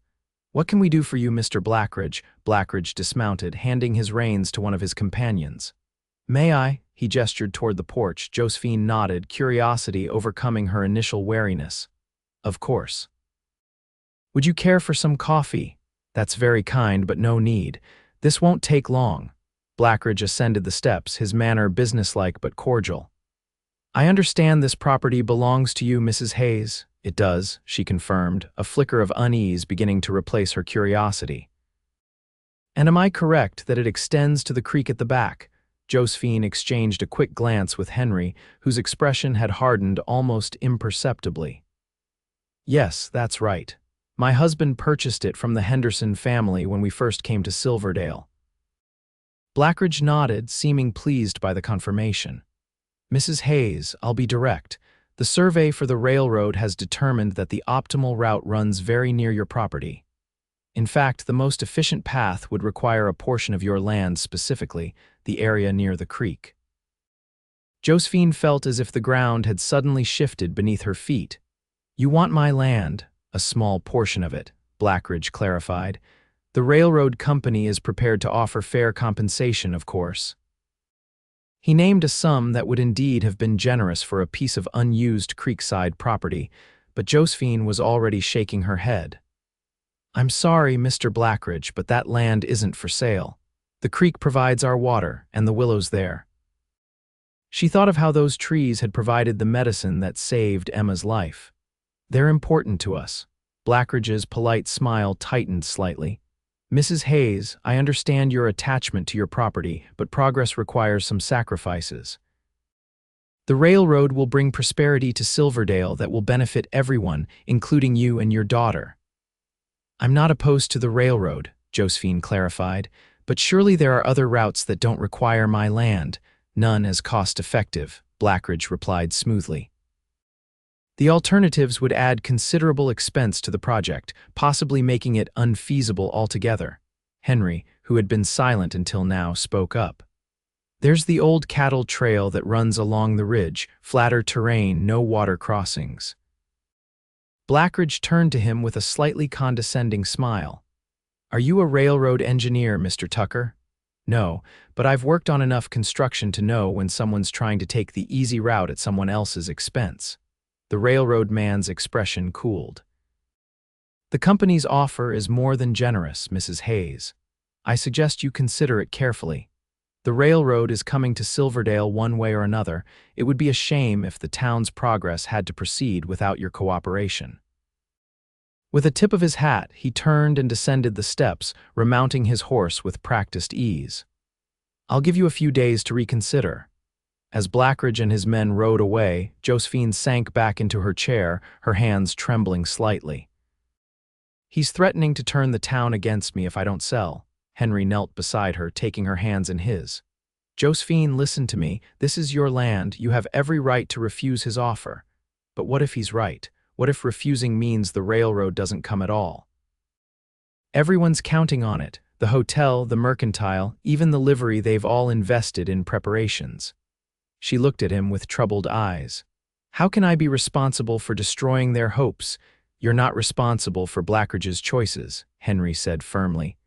"What can we do for you, Mr. Blackridge?" Blackridge dismounted, handing his reins to one of his companions. "May I?" He gestured toward the porch. Josephine nodded, curiosity overcoming her initial wariness. "Of course." "Would you care for some coffee?" "That's very kind, but no need. This won't take long." Blackridge ascended the steps, his manner businesslike but cordial. "I understand this property belongs to you, Mrs. Hayes." "It does," she confirmed, a flicker of unease beginning to replace her curiosity. "And am I correct that it extends to the creek at the back?" Josephine exchanged a quick glance with Henry, whose expression had hardened almost imperceptibly. Yes, that's right. My husband purchased it from the Henderson family when we first came to Silverdale. Blackridge nodded, seeming pleased by the confirmation. Mrs. Hayes, I'll be direct. The survey for the railroad has determined that the optimal route runs very near your property. In fact, the most efficient path would require a portion of your land specifically, the area near the creek. Josephine felt as if the ground had suddenly shifted beneath her feet. You want my land, a small portion of it, Blackridge clarified. The railroad company is prepared to offer fair compensation, of course. He named a sum that would indeed have been generous for a piece of unused creekside property, but Josephine was already shaking her head. I'm sorry, Mr. Blackridge, but that land isn't for sale. The creek provides our water, and the willows there. She thought of how those trees had provided the medicine that saved Emma's life. They're important to us. Blackridge's polite smile tightened slightly. Mrs. Hayes, I understand your attachment to your property, but progress requires some sacrifices. The railroad will bring prosperity to Silverdale that will benefit everyone, including you and your daughter. I'm not opposed to the railroad, Josephine clarified, but surely there are other routes that don't require my land, none as cost-effective, Blackridge replied smoothly. The alternatives would add considerable expense to the project, possibly making it unfeasible altogether. Henry, who had been silent until now, spoke up. There's the old cattle trail that runs along the ridge, flatter terrain, no water crossings. Blackridge turned to him with a slightly condescending smile. Are you a railroad engineer, Mr. Tucker? No, but I've worked on enough construction to know when someone's trying to take the easy route at someone else's expense. The railroad man's expression cooled. The company's offer is more than generous, Mrs. Hayes. I suggest you consider it carefully. The railroad is coming to Silverdale one way or another. It would be a shame if the town's progress had to proceed without your cooperation. With a tip of his hat, he turned and descended the steps, remounting his horse with practiced ease. I'll give you a few days to reconsider. As Blackridge and his men rode away, Josephine sank back into her chair, her hands trembling slightly. He's threatening to turn the town against me if I don't sell. Henry knelt beside her, taking her hands in his. Josephine, listen to me. This is your land. You have every right to refuse his offer. But what if he's right? What if refusing means the railroad doesn't come at all? Everyone's counting on it. The hotel, the mercantile, even the livery, they've all invested in preparations. She looked at him with troubled eyes. How can I be responsible for destroying their hopes? You're not responsible for Blackridge's choices, Henry said firmly.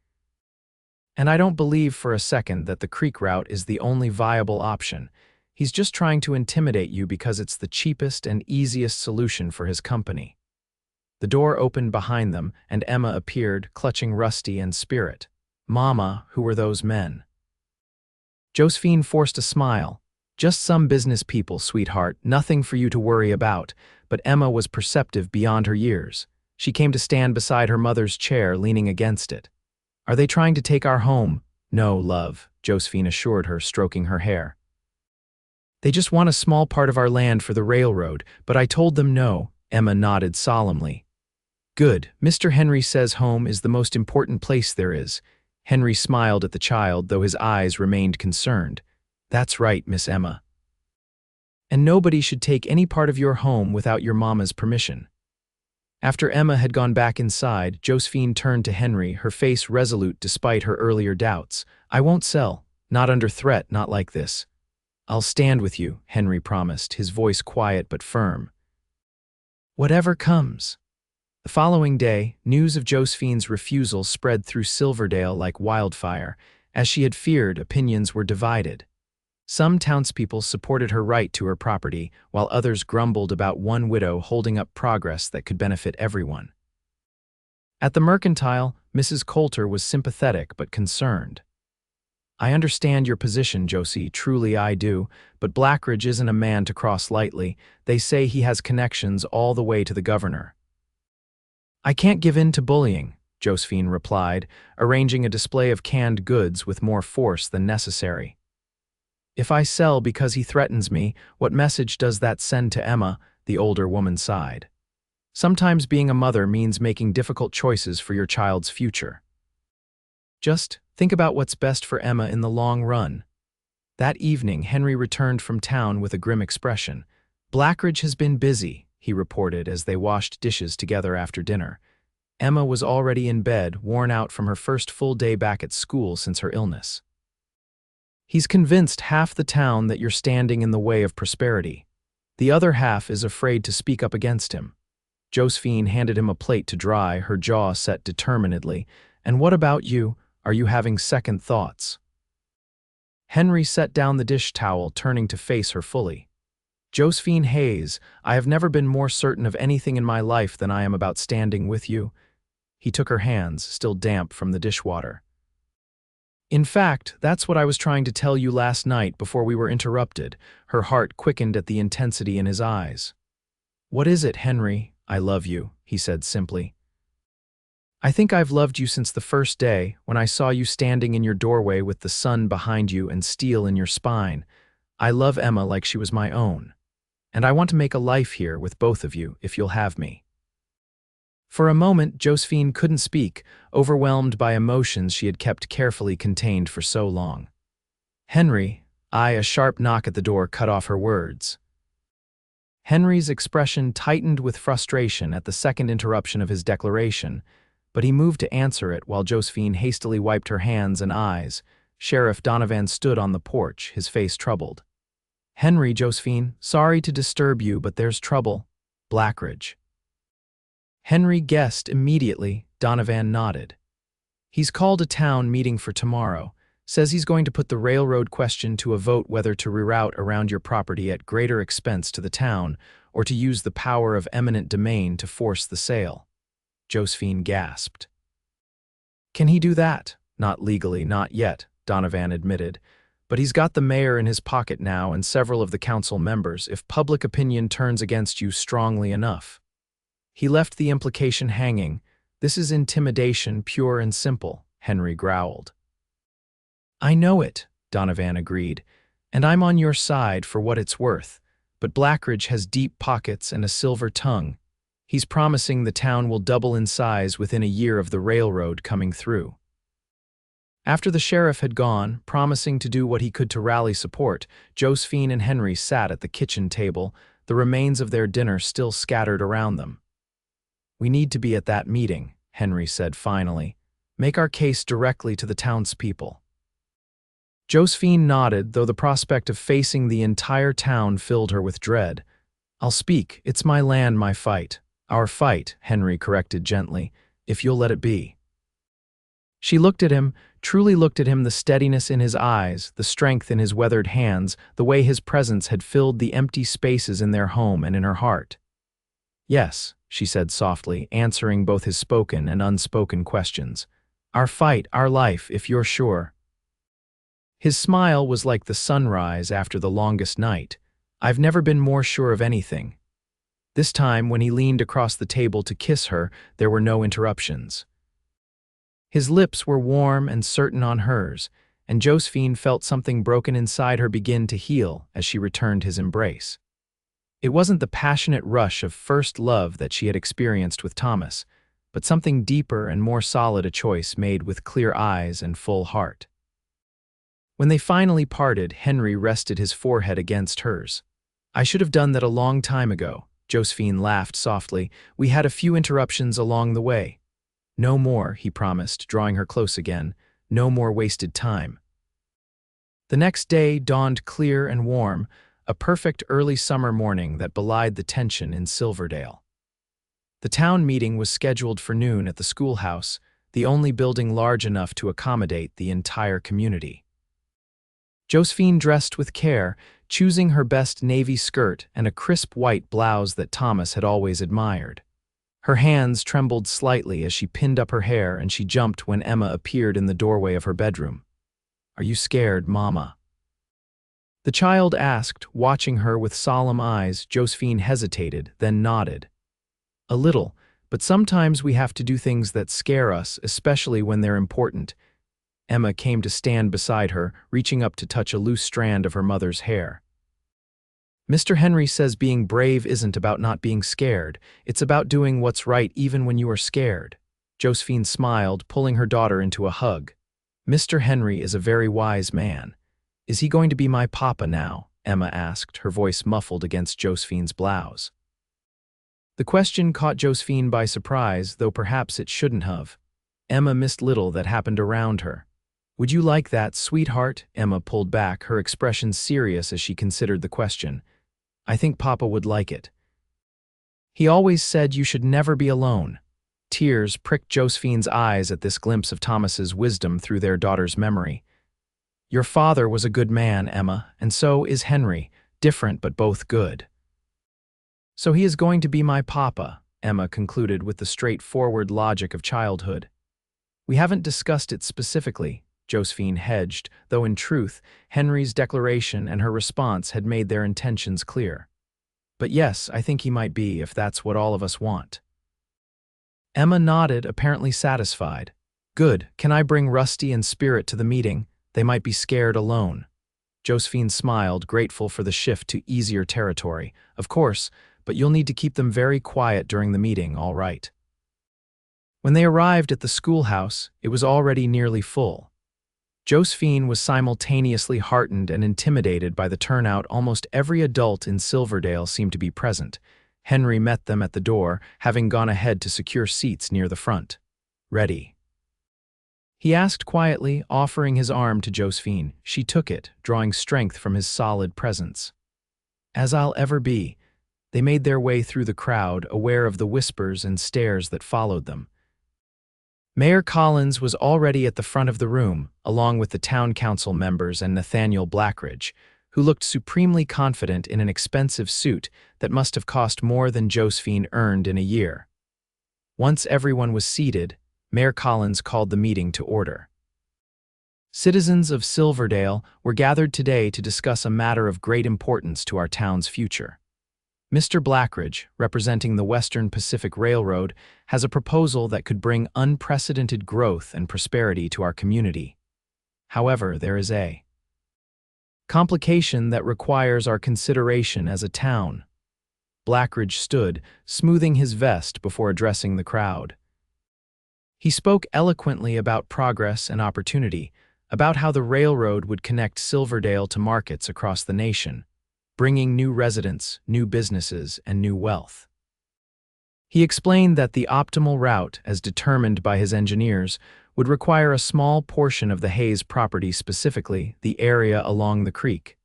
And I don't believe for a second that the creek route is the only viable option. He's just trying to intimidate you because it's the cheapest and easiest solution for his company. The door opened behind them, and Emma appeared, clutching Rusty and Spirit. Mama, who were those men? Josephine forced a smile. Just some business people, sweetheart, nothing for you to worry about. But Emma was perceptive beyond her years. She came to stand beside her mother's chair, leaning against it. Are they trying to take our home? No, love, Josephine assured her, stroking her hair. They just want a small part of our land for the railroad, but I told them no, Emma nodded solemnly. Good, Mr. Henry says home is the most important place there is. Henry smiled at the child, though his eyes remained concerned. That's right, Miss Emma. And nobody should take any part of your home without your mama's permission. After Emma had gone back inside, Josephine turned to Henry, her face resolute despite her earlier doubts. I won't sell. Not under threat, not like this. I'll stand with you, Henry promised, his voice quiet but firm. Whatever comes. The following day, news of Josephine's refusal spread through Silverdale like wildfire. As she had feared, opinions were divided. Some townspeople supported her right to her property, while others grumbled about one widow holding up progress that could benefit everyone. At the mercantile, Mrs. Coulter was sympathetic but concerned. I understand your position, Josie, truly I do, but Blackridge isn't a man to cross lightly. They say he has connections all the way to the governor. I can't give in to bullying, Josephine replied, arranging a display of canned goods with more force than necessary. If I sell because he threatens me, what message does that send to Emma? The older woman sighed. Sometimes being a mother means making difficult choices for your child's future. Just think about what's best for Emma in the long run. That evening, Henry returned from town with a grim expression. Blackridge has been busy, he reported as they washed dishes together after dinner. Emma was already in bed, worn out from her first full day back at school since her illness. He's convinced half the town that you're standing in the way of prosperity. The other half is afraid to speak up against him. Josephine handed him a plate to dry, her jaw set determinedly. And what about you? Are you having second thoughts? Henry set down the dish towel, turning to face her fully. Josephine Hayes, I have never been more certain of anything in my life than I am about standing with you. He took her hands, still damp from the dishwater. In fact, that's what I was trying to tell you last night before we were interrupted. Her heart quickened at the intensity in his eyes. What is it, Henry? I love you, he said simply. I think I've loved you since the first day, when I saw you standing in your doorway with the sun behind you and steel in your spine. I love Emma like she was my own. And I want to make a life here with both of you, if you'll have me. For a moment, Josephine couldn't speak, overwhelmed by emotions she had kept carefully contained for so long. Henry, a sharp knock at the door cut off her words. Henry's expression tightened with frustration at the second interruption of his declaration, but he moved to answer it while Josephine hastily wiped her hands and eyes. Sheriff Donovan stood on the porch, his face troubled. Henry, Josephine, sorry to disturb you, but there's trouble. Blackridge. Henry guessed immediately. Donovan nodded. He's called a town meeting for tomorrow. Says he's going to put the railroad question to a vote whether to reroute around your property at greater expense to the town or to use the power of eminent domain to force the sale. Josephine gasped. Can he do that? Not legally, not yet, Donovan admitted. But he's got the mayor in his pocket now and several of the council members if public opinion turns against you strongly enough. He left the implication hanging. This is intimidation, pure and simple, Henry growled. I know it, Donovan agreed, and I'm on your side for what it's worth, but Blackridge has deep pockets and a silver tongue. He's promising the town will double in size within a year of the railroad coming through. After the sheriff had gone, promising to do what he could to rally support, Josephine and Henry sat at the kitchen table, the remains of their dinner still scattered around them. We need to be at that meeting, Henry said finally. Make our case directly to the townspeople. Josephine nodded, though the prospect of facing the entire town filled her with dread. I'll speak. It's my land, my fight. Our fight, Henry corrected gently, if you'll let it be. She looked at him, truly looked at him, the steadiness in his eyes, the strength in his weathered hands, the way his presence had filled the empty spaces in their home and in her heart. Yes, she said softly, answering both his spoken and unspoken questions. Our fight, our life, if you're sure. His smile was like the sunrise after the longest night. I've never been more sure of anything. This time, when he leaned across the table to kiss her, there were no interruptions. His lips were warm and certain on hers, and Josephine felt something broken inside her begin to heal as she returned his embrace. It wasn't the passionate rush of first love that she had experienced with Thomas, but something deeper and more solid, a choice made with clear eyes and full heart. When they finally parted, Henry rested his forehead against hers. I should have done that a long time ago, Josephine laughed softly. We had a few interruptions along the way. No more, he promised, drawing her close again. No more wasted time. The next day dawned clear and warm, a perfect early summer morning that belied the tension in Silverdale. The town meeting was scheduled for noon at the schoolhouse, the only building large enough to accommodate the entire community. Josephine dressed with care, choosing her best navy skirt and a crisp white blouse that Thomas had always admired. Her hands trembled slightly as she pinned up her hair, and she jumped when Emma appeared in the doorway of her bedroom. Are you scared, Mama? The child asked, watching her with solemn eyes. Josephine hesitated, then nodded. A little, but sometimes we have to do things that scare us, especially when they're important. Emma came to stand beside her, reaching up to touch a loose strand of her mother's hair. Mr. Henry says being brave isn't about not being scared. It's about doing what's right even when you are scared. Josephine smiled, pulling her daughter into a hug. Mr. Henry is a very wise man. Is he going to be my papa now? Emma asked, her voice muffled against Josephine's blouse. The question caught Josephine by surprise, though perhaps it shouldn't have. Emma missed little that happened around her. Would you like that, sweetheart? Emma pulled back, her expression serious as she considered the question. I think Papa would like it. He always said you should never be alone. Tears pricked Josephine's eyes at this glimpse of Thomas's wisdom through their daughter's memory. Your father was a good man, Emma, and so is Henry, different but both good. So he is going to be my papa, Emma concluded with the straightforward logic of childhood. We haven't discussed it specifically, Josephine hedged, though in truth, Henry's declaration and her response had made their intentions clear. But yes, I think he might be, if that's what all of us want. Emma nodded, apparently satisfied. Good, can I bring Rusty and Spirit to the meeting? They might be scared alone. Josephine smiled, grateful for the shift to easier territory. Of course, but you'll need to keep them very quiet during the meeting, all right? When they arrived at the schoolhouse, it was already nearly full. Josephine was simultaneously heartened and intimidated by the turnout. Almost every adult in Silverdale seemed to be present. Henry met them at the door, having gone ahead to secure seats near the front. Ready? He asked quietly, offering his arm to Josephine. She took it, drawing strength from his solid presence. As I'll ever be. They made their way through the crowd, aware of the whispers and stares that followed them. Mayor Collins was already at the front of the room, along with the town council members and Nathaniel Blackridge, who looked supremely confident in an expensive suit that must have cost more than Josephine earned in a year. Once everyone was seated, Mayor Collins called the meeting to order. Citizens of Silverdale were gathered today to discuss a matter of great importance to our town's future. Mr. Blackridge, representing the Western Pacific Railroad, has a proposal that could bring unprecedented growth and prosperity to our community. However, there is a complication that requires our consideration as a town. Blackridge stood, smoothing his vest before addressing the crowd. He spoke eloquently about progress and opportunity, about how the railroad would connect Silverdale to markets across the nation, bringing new residents, new businesses, and new wealth. He explained that the optimal route, as determined by his engineers, would require a small portion of the Hayes property, specifically the area along the creek.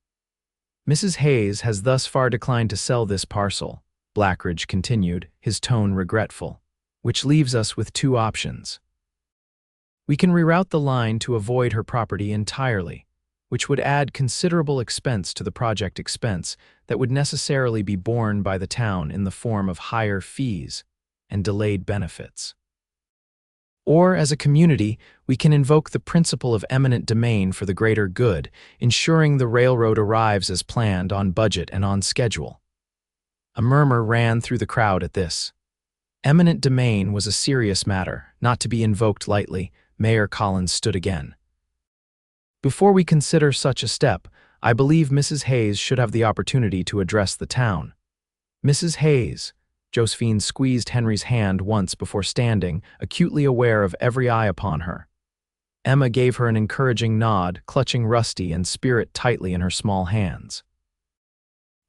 Mrs. Hayes has thus far declined to sell this parcel, Blackridge continued, his tone regretful, which leaves us with two options. We can reroute the line to avoid her property entirely, which would add considerable expense to the project expense that would necessarily be borne by the town in the form of higher fees and delayed benefits. Or, as a community, we can invoke the principle of eminent domain for the greater good, ensuring the railroad arrives as planned, on budget and on schedule. A murmur ran through the crowd at this. Eminent domain was a serious matter, not to be invoked lightly. Mayor Collins stood again. Before we consider such a step, I believe Mrs. Hayes should have the opportunity to address the town. Mrs. Hayes, Josephine squeezed Henry's hand once before standing, acutely aware of every eye upon her. Emma gave her an encouraging nod, clutching Rusty and Spirit tightly in her small hands.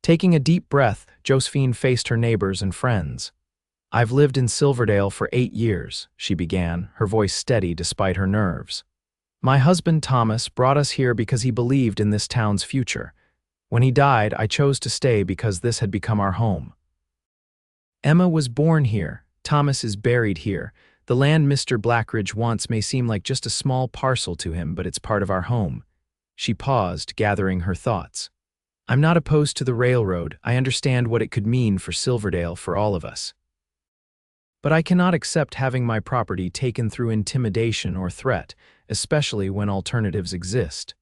Taking a deep breath, Josephine faced her neighbors and friends. I've lived in Silverdale for 8 years, she began, her voice steady despite her nerves. My husband Thomas brought us here because he believed in this town's future. When he died, I chose to stay because this had become our home. Emma was born here. Thomas is buried here. The land Mr. Blackridge wants may seem like just a small parcel to him, but it's part of our home. She paused, gathering her thoughts. I'm not opposed to the railroad. I understand what it could mean for Silverdale, for all of us. But I cannot accept having my property taken through intimidation or threat, especially when alternatives exist.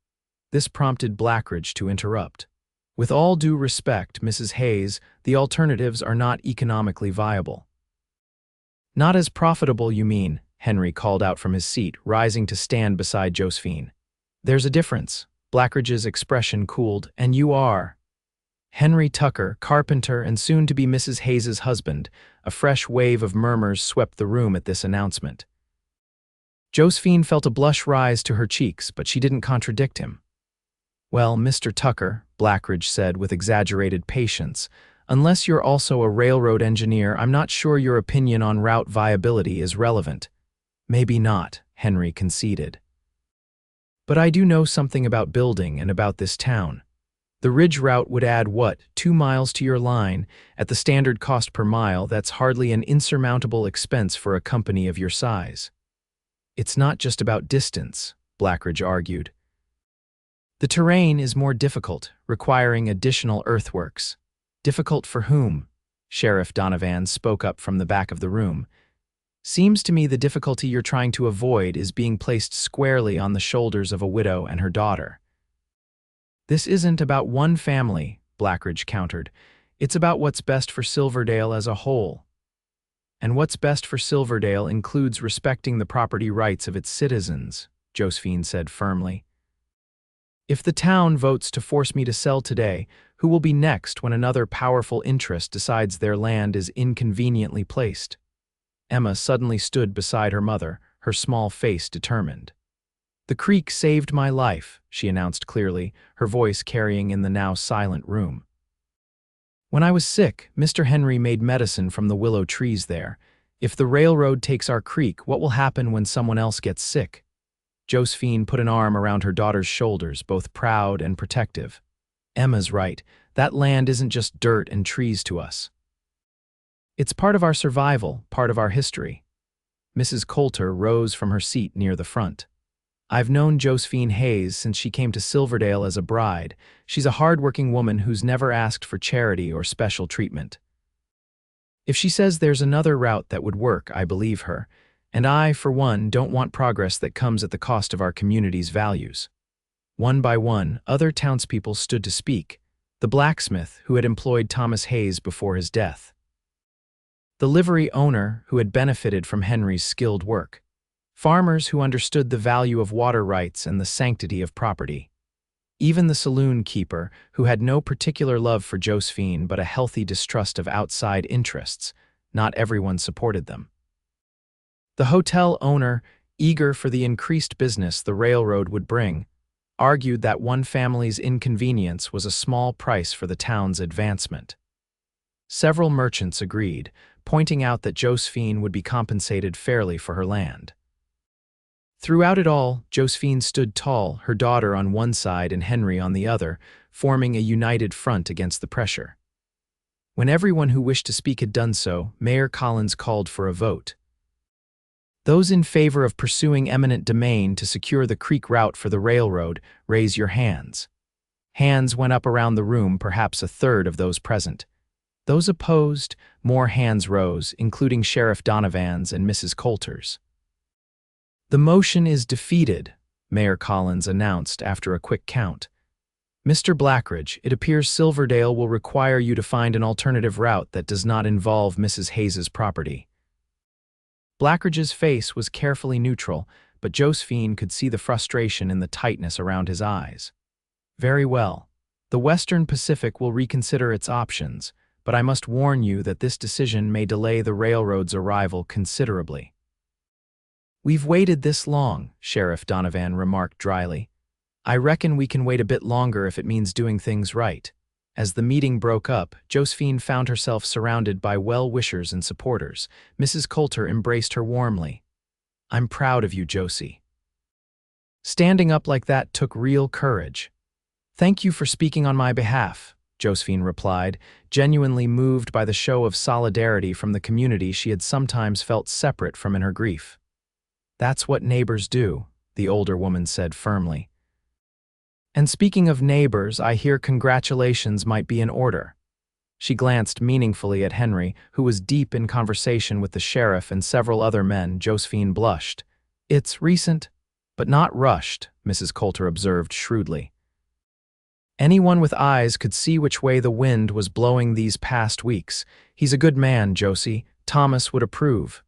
This prompted Blackridge to interrupt. With all due respect, Mrs. Hayes, the alternatives are not economically viable. Not as profitable, you mean? Henry called out from his seat, rising to stand beside Josephine. "There's a difference." Blackridge's expression cooled. "And you are." Henry Tucker, carpenter and soon-to-be Mrs. Hayes's husband. A fresh wave of murmurs swept the room at this announcement. Josephine felt a blush rise to her cheeks, but she didn't contradict him. "Well, Mr. Tucker," Blackridge said with exaggerated patience, "unless you're also a railroad engineer, I'm not sure your opinion on route viability is relevant." "Maybe not," Henry conceded. "But I do know something about building and about this town. The ridge route would add, 2 miles to your line? At the standard cost per mile, that's hardly an insurmountable expense for a company of your size." "It's not just about distance," Blackridge argued. "The terrain is more difficult, requiring additional earthworks." "Difficult for whom?" Sheriff Donovan spoke up from the back of the room. "Seems to me the difficulty you're trying to avoid is being placed squarely on the shoulders of a widow and her daughter." "This isn't about one family," Blackridge countered. "It's about what's best for Silverdale as a whole. And what's best for Silverdale includes respecting the property rights of its citizens," Josephine said firmly. "If the town votes to force me to sell today, who will be next when another powerful interest decides their land is inconveniently placed?" Emma suddenly stood beside her mother, her small face determined. "The creek saved my life," she announced clearly, her voice carrying in the now silent room. "When I was sick, Mr. Henry made medicine from the willow trees there. If the railroad takes our creek, what will happen when someone else gets sick?" Josephine put an arm around her daughter's shoulders, both proud and protective. "Emma's right. That land isn't just dirt and trees to us. It's part of our survival, part of our history." Mrs. Coulter rose from her seat near the front. "I've known Josephine Hayes since she came to Silverdale as a bride. She's a hard-working woman who's never asked for charity or special treatment. If she says there's another route that would work, I believe her. And I, for one, don't want progress that comes at the cost of our community's values." One by one, other townspeople stood to speak. The blacksmith, who had employed Thomas Hayes before his death. The livery owner, who had benefited from Henry's skilled work. Farmers who understood the value of water rights and the sanctity of property. Even the saloon keeper, who had no particular love for Josephine but a healthy distrust of outside interests. Not everyone supported them. The hotel owner, eager for the increased business the railroad would bring, argued that one family's inconvenience was a small price for the town's advancement. Several merchants agreed, pointing out that Josephine would be compensated fairly for her land. Throughout it all, Josephine stood tall, her daughter on one side and Henry on the other, forming a united front against the pressure. When everyone who wished to speak had done so, Mayor Collins called for a vote. "Those in favor of pursuing eminent domain to secure the creek route for the railroad, raise your hands." Hands went up around the room, perhaps a third of those present. Those opposed, more hands rose, including Sheriff Donovan's and Mrs. Coulter's. "The motion is defeated," Mayor Collins announced after a quick count. "Mr. Blackridge, it appears Silverdale will require you to find an alternative route that does not involve Mrs. Hayes's property." Blackridge's face was carefully neutral, but Josephine could see the frustration in the tightness around his eyes. "Very well. The Western Pacific will reconsider its options, but I must warn you that this decision may delay the railroad's arrival considerably." "We've waited this long," Sheriff Donovan remarked dryly. "I reckon we can wait a bit longer if it means doing things right." As the meeting broke up, Josephine found herself surrounded by well-wishers and supporters. Mrs. Coulter embraced her warmly. "I'm proud of you, Josie. Standing up like that took real courage." "Thank you for speaking on my behalf," Josephine replied, genuinely moved by the show of solidarity from the community she had sometimes felt separate from in her grief. "That's what neighbors do," the older woman said firmly. "And speaking of neighbors, I hear congratulations might be in order." She glanced meaningfully at Henry, who was deep in conversation with the sheriff and several other men. Josephine blushed. "It's recent, but not rushed," Mrs. Coulter observed shrewdly. "Anyone with eyes could see which way the wind was blowing these past weeks. He's a good man, Josie. Thomas would approve."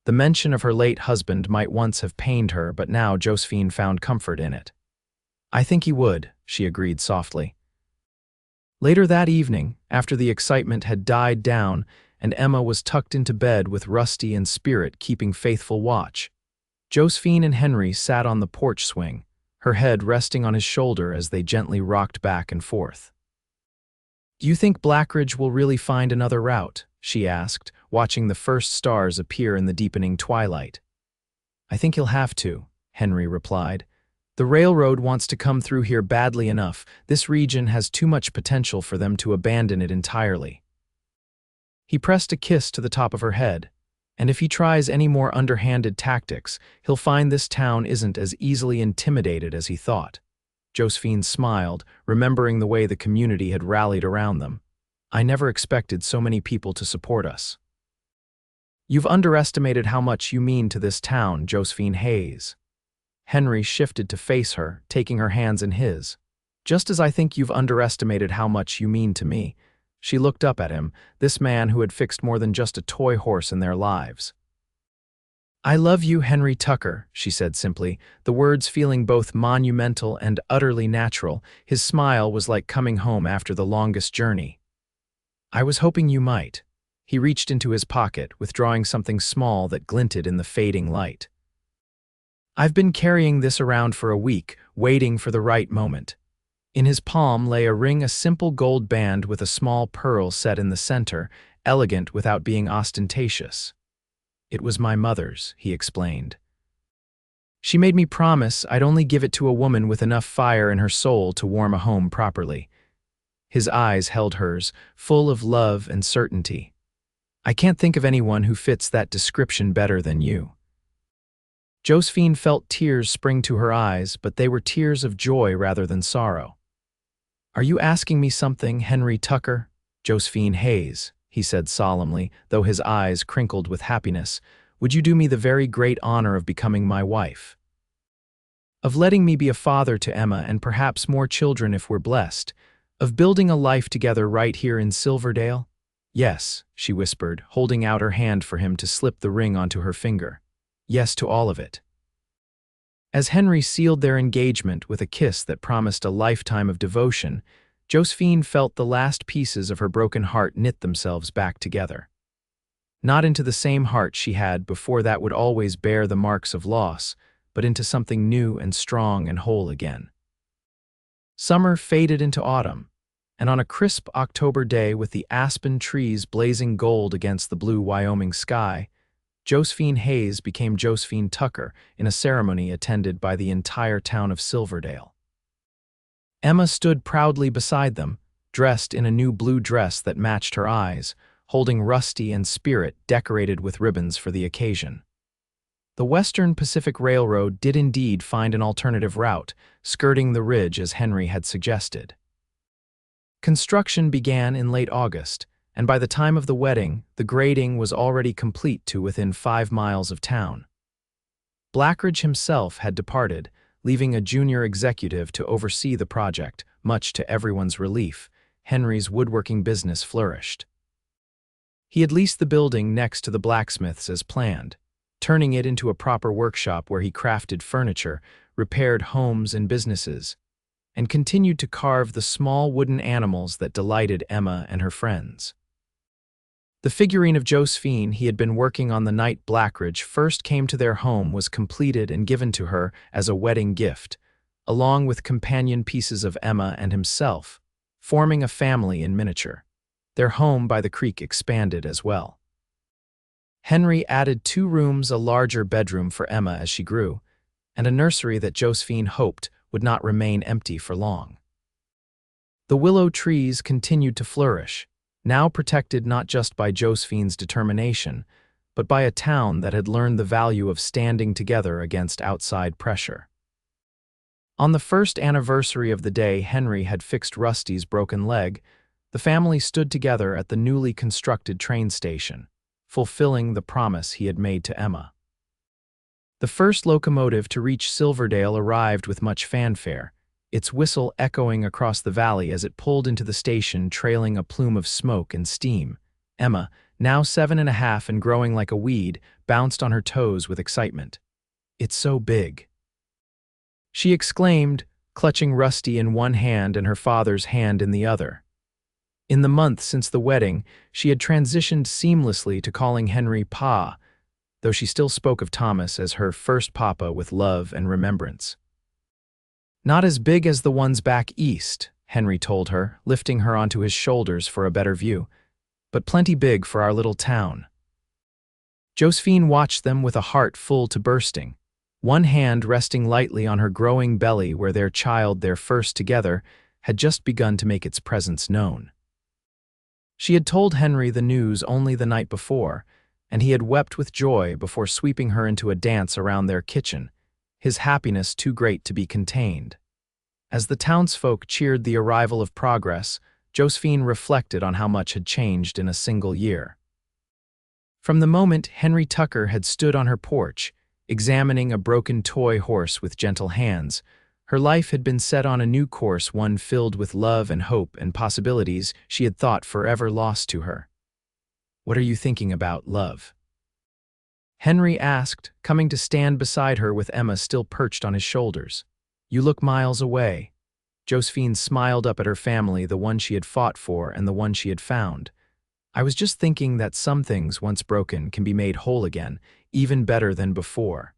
The mention of her late husband might once have pained her, but now Josephine found comfort in it. "I think he would," she agreed softly. Later that evening, after the excitement had died down and Emma was tucked into bed with Rusty and Spirit keeping faithful watch, Josephine and Henry sat on the porch swing, her head resting on his shoulder as they gently rocked back and forth. "Do you think Blackridge will really find another route?" she asked, watching the first stars appear in the deepening twilight. "I think he'll have to," Henry replied. "The railroad wants to come through here badly enough. This region has too much potential for them to abandon it entirely." He pressed a kiss to the top of her head. "And if he tries any more underhanded tactics, he'll find this town isn't as easily intimidated as he thought." Josephine smiled, remembering the way the community had rallied around them. "I never expected so many people to support us." "You've underestimated how much you mean to this town, Josephine Hayes." Henry shifted to face her, taking her hands in his. "Just as I think you've underestimated how much you mean to me." She looked up at him, this man who had fixed more than just a toy horse in their lives. "I love you, Henry Tucker," she said simply, the words feeling both monumental and utterly natural. His smile was like coming home after the longest journey. "I was hoping you might." He reached into his pocket, withdrawing something small that glinted in the fading light. "I've been carrying this around for a week, waiting for the right moment." In his palm lay a ring, a simple gold band with a small pearl set in the center, elegant without being ostentatious. "It was my mother's," he explained. "She made me promise I'd only give it to a woman with enough fire in her soul to warm a home properly." His eyes held hers, full of love and certainty. "I can't think of anyone who fits that description better than you." Josephine felt tears spring to her eyes, but they were tears of joy rather than sorrow. "Are you asking me something, Henry Tucker?" "Josephine Hayes," he said solemnly, though his eyes crinkled with happiness. "Would you do me the very great honor of becoming my wife? Of letting me be a father to Emma and perhaps more children if we're blessed? Of building a life together right here in Silverdale?" "Yes," she whispered, holding out her hand for him to slip the ring onto her finger. "Yes to all of it." As Henry sealed their engagement with a kiss that promised a lifetime of devotion, Josephine felt the last pieces of her broken heart knit themselves back together. Not into the same heart she had before that would always bear the marks of loss, but into something new and strong and whole again. Summer faded into autumn, and on a crisp October day with the aspen trees blazing gold against the blue Wyoming sky, Josephine Hayes became Josephine Tucker in a ceremony attended by the entire town of Silverdale. Emma stood proudly beside them, dressed in a new blue dress that matched her eyes, holding Rusty and Spirit decorated with ribbons for the occasion. The Western Pacific Railroad did indeed find an alternative route, skirting the ridge as Henry had suggested. Construction began in late August, and by the time of the wedding, the grading was already complete to within 5 miles of town. Blackridge himself had departed, leaving a junior executive to oversee the project. Much to everyone's relief, Henry's woodworking business flourished. He had leased the building next to the blacksmith's as planned, turning it into a proper workshop where he crafted furniture, repaired homes and businesses, and continued to carve the small wooden animals that delighted Emma and her friends. The figurine of Josephine he had been working on the night Blackridge first came to their home was completed and given to her as a wedding gift, along with companion pieces of Emma and himself, forming a family in miniature. Their home by the creek expanded as well. Henry added 2 rooms, a larger bedroom for Emma as she grew, and a nursery that Josephine hoped would not remain empty for long. The willow trees continued to flourish, now protected not just by Josephine's determination, but by a town that had learned the value of standing together against outside pressure. On the first anniversary of the day Henry had fixed Rusty's broken leg, the family stood together at the newly constructed train station, fulfilling the promise he had made to Emma. The first locomotive to reach Silverdale arrived with much fanfare, its whistle echoing across the valley as it pulled into the station, trailing a plume of smoke and steam. Emma, now 7 1/2 and growing like a weed, bounced on her toes with excitement. "It's so big," she exclaimed, clutching Rusty in one hand and her father's hand in the other. In the month since the wedding, she had transitioned seamlessly to calling Henry Pa, though she still spoke of Thomas as her first papa with love and remembrance. "Not as big as the ones back east," Henry told her, lifting her onto his shoulders for a better view, "but plenty big for our little town." Josephine watched them with a heart full to bursting, one hand resting lightly on her growing belly where their child, their first together, had just begun to make its presence known. She had told Henry the news only the night before, and he had wept with joy before sweeping her into a dance around their kitchen, his happiness too great to be contained. As the townsfolk cheered the arrival of progress, Josephine reflected on how much had changed in a single year. From the moment Henry Tucker had stood on her porch, examining a broken toy horse with gentle hands, her life had been set on a new course, one filled with love and hope and possibilities she had thought forever lost to her. "What are you thinking about, love?" Henry asked, coming to stand beside her with Emma still perched on his shoulders. "You look miles away." Josephine smiled up at her family, the one she had fought for and the one she had found. "I was just thinking that some things, once broken, can be made whole again, even better than before."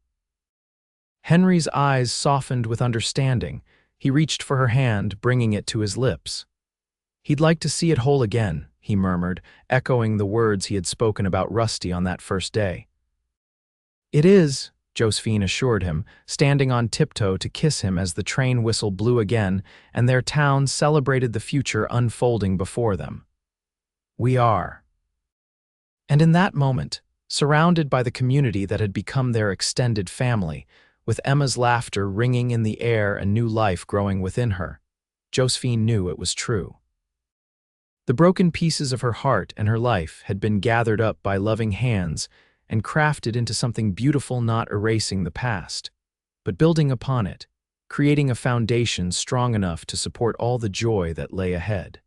Henry's eyes softened with understanding. He reached for her hand, bringing it to his lips. "He'd like to see it whole again," he murmured, echoing the words he had spoken about Rusty on that first day. "It is," Josephine assured him, standing on tiptoe to kiss him as the train whistle blew again and their town celebrated the future unfolding before them. "We are." And in that moment, surrounded by the community that had become their extended family, with Emma's laughter ringing in the air and new life growing within her, Josephine knew it was true. The broken pieces of her heart and her life had been gathered up by loving hands and crafted into something beautiful, not erasing the past, but building upon it, creating a foundation strong enough to support all the joy that lay ahead.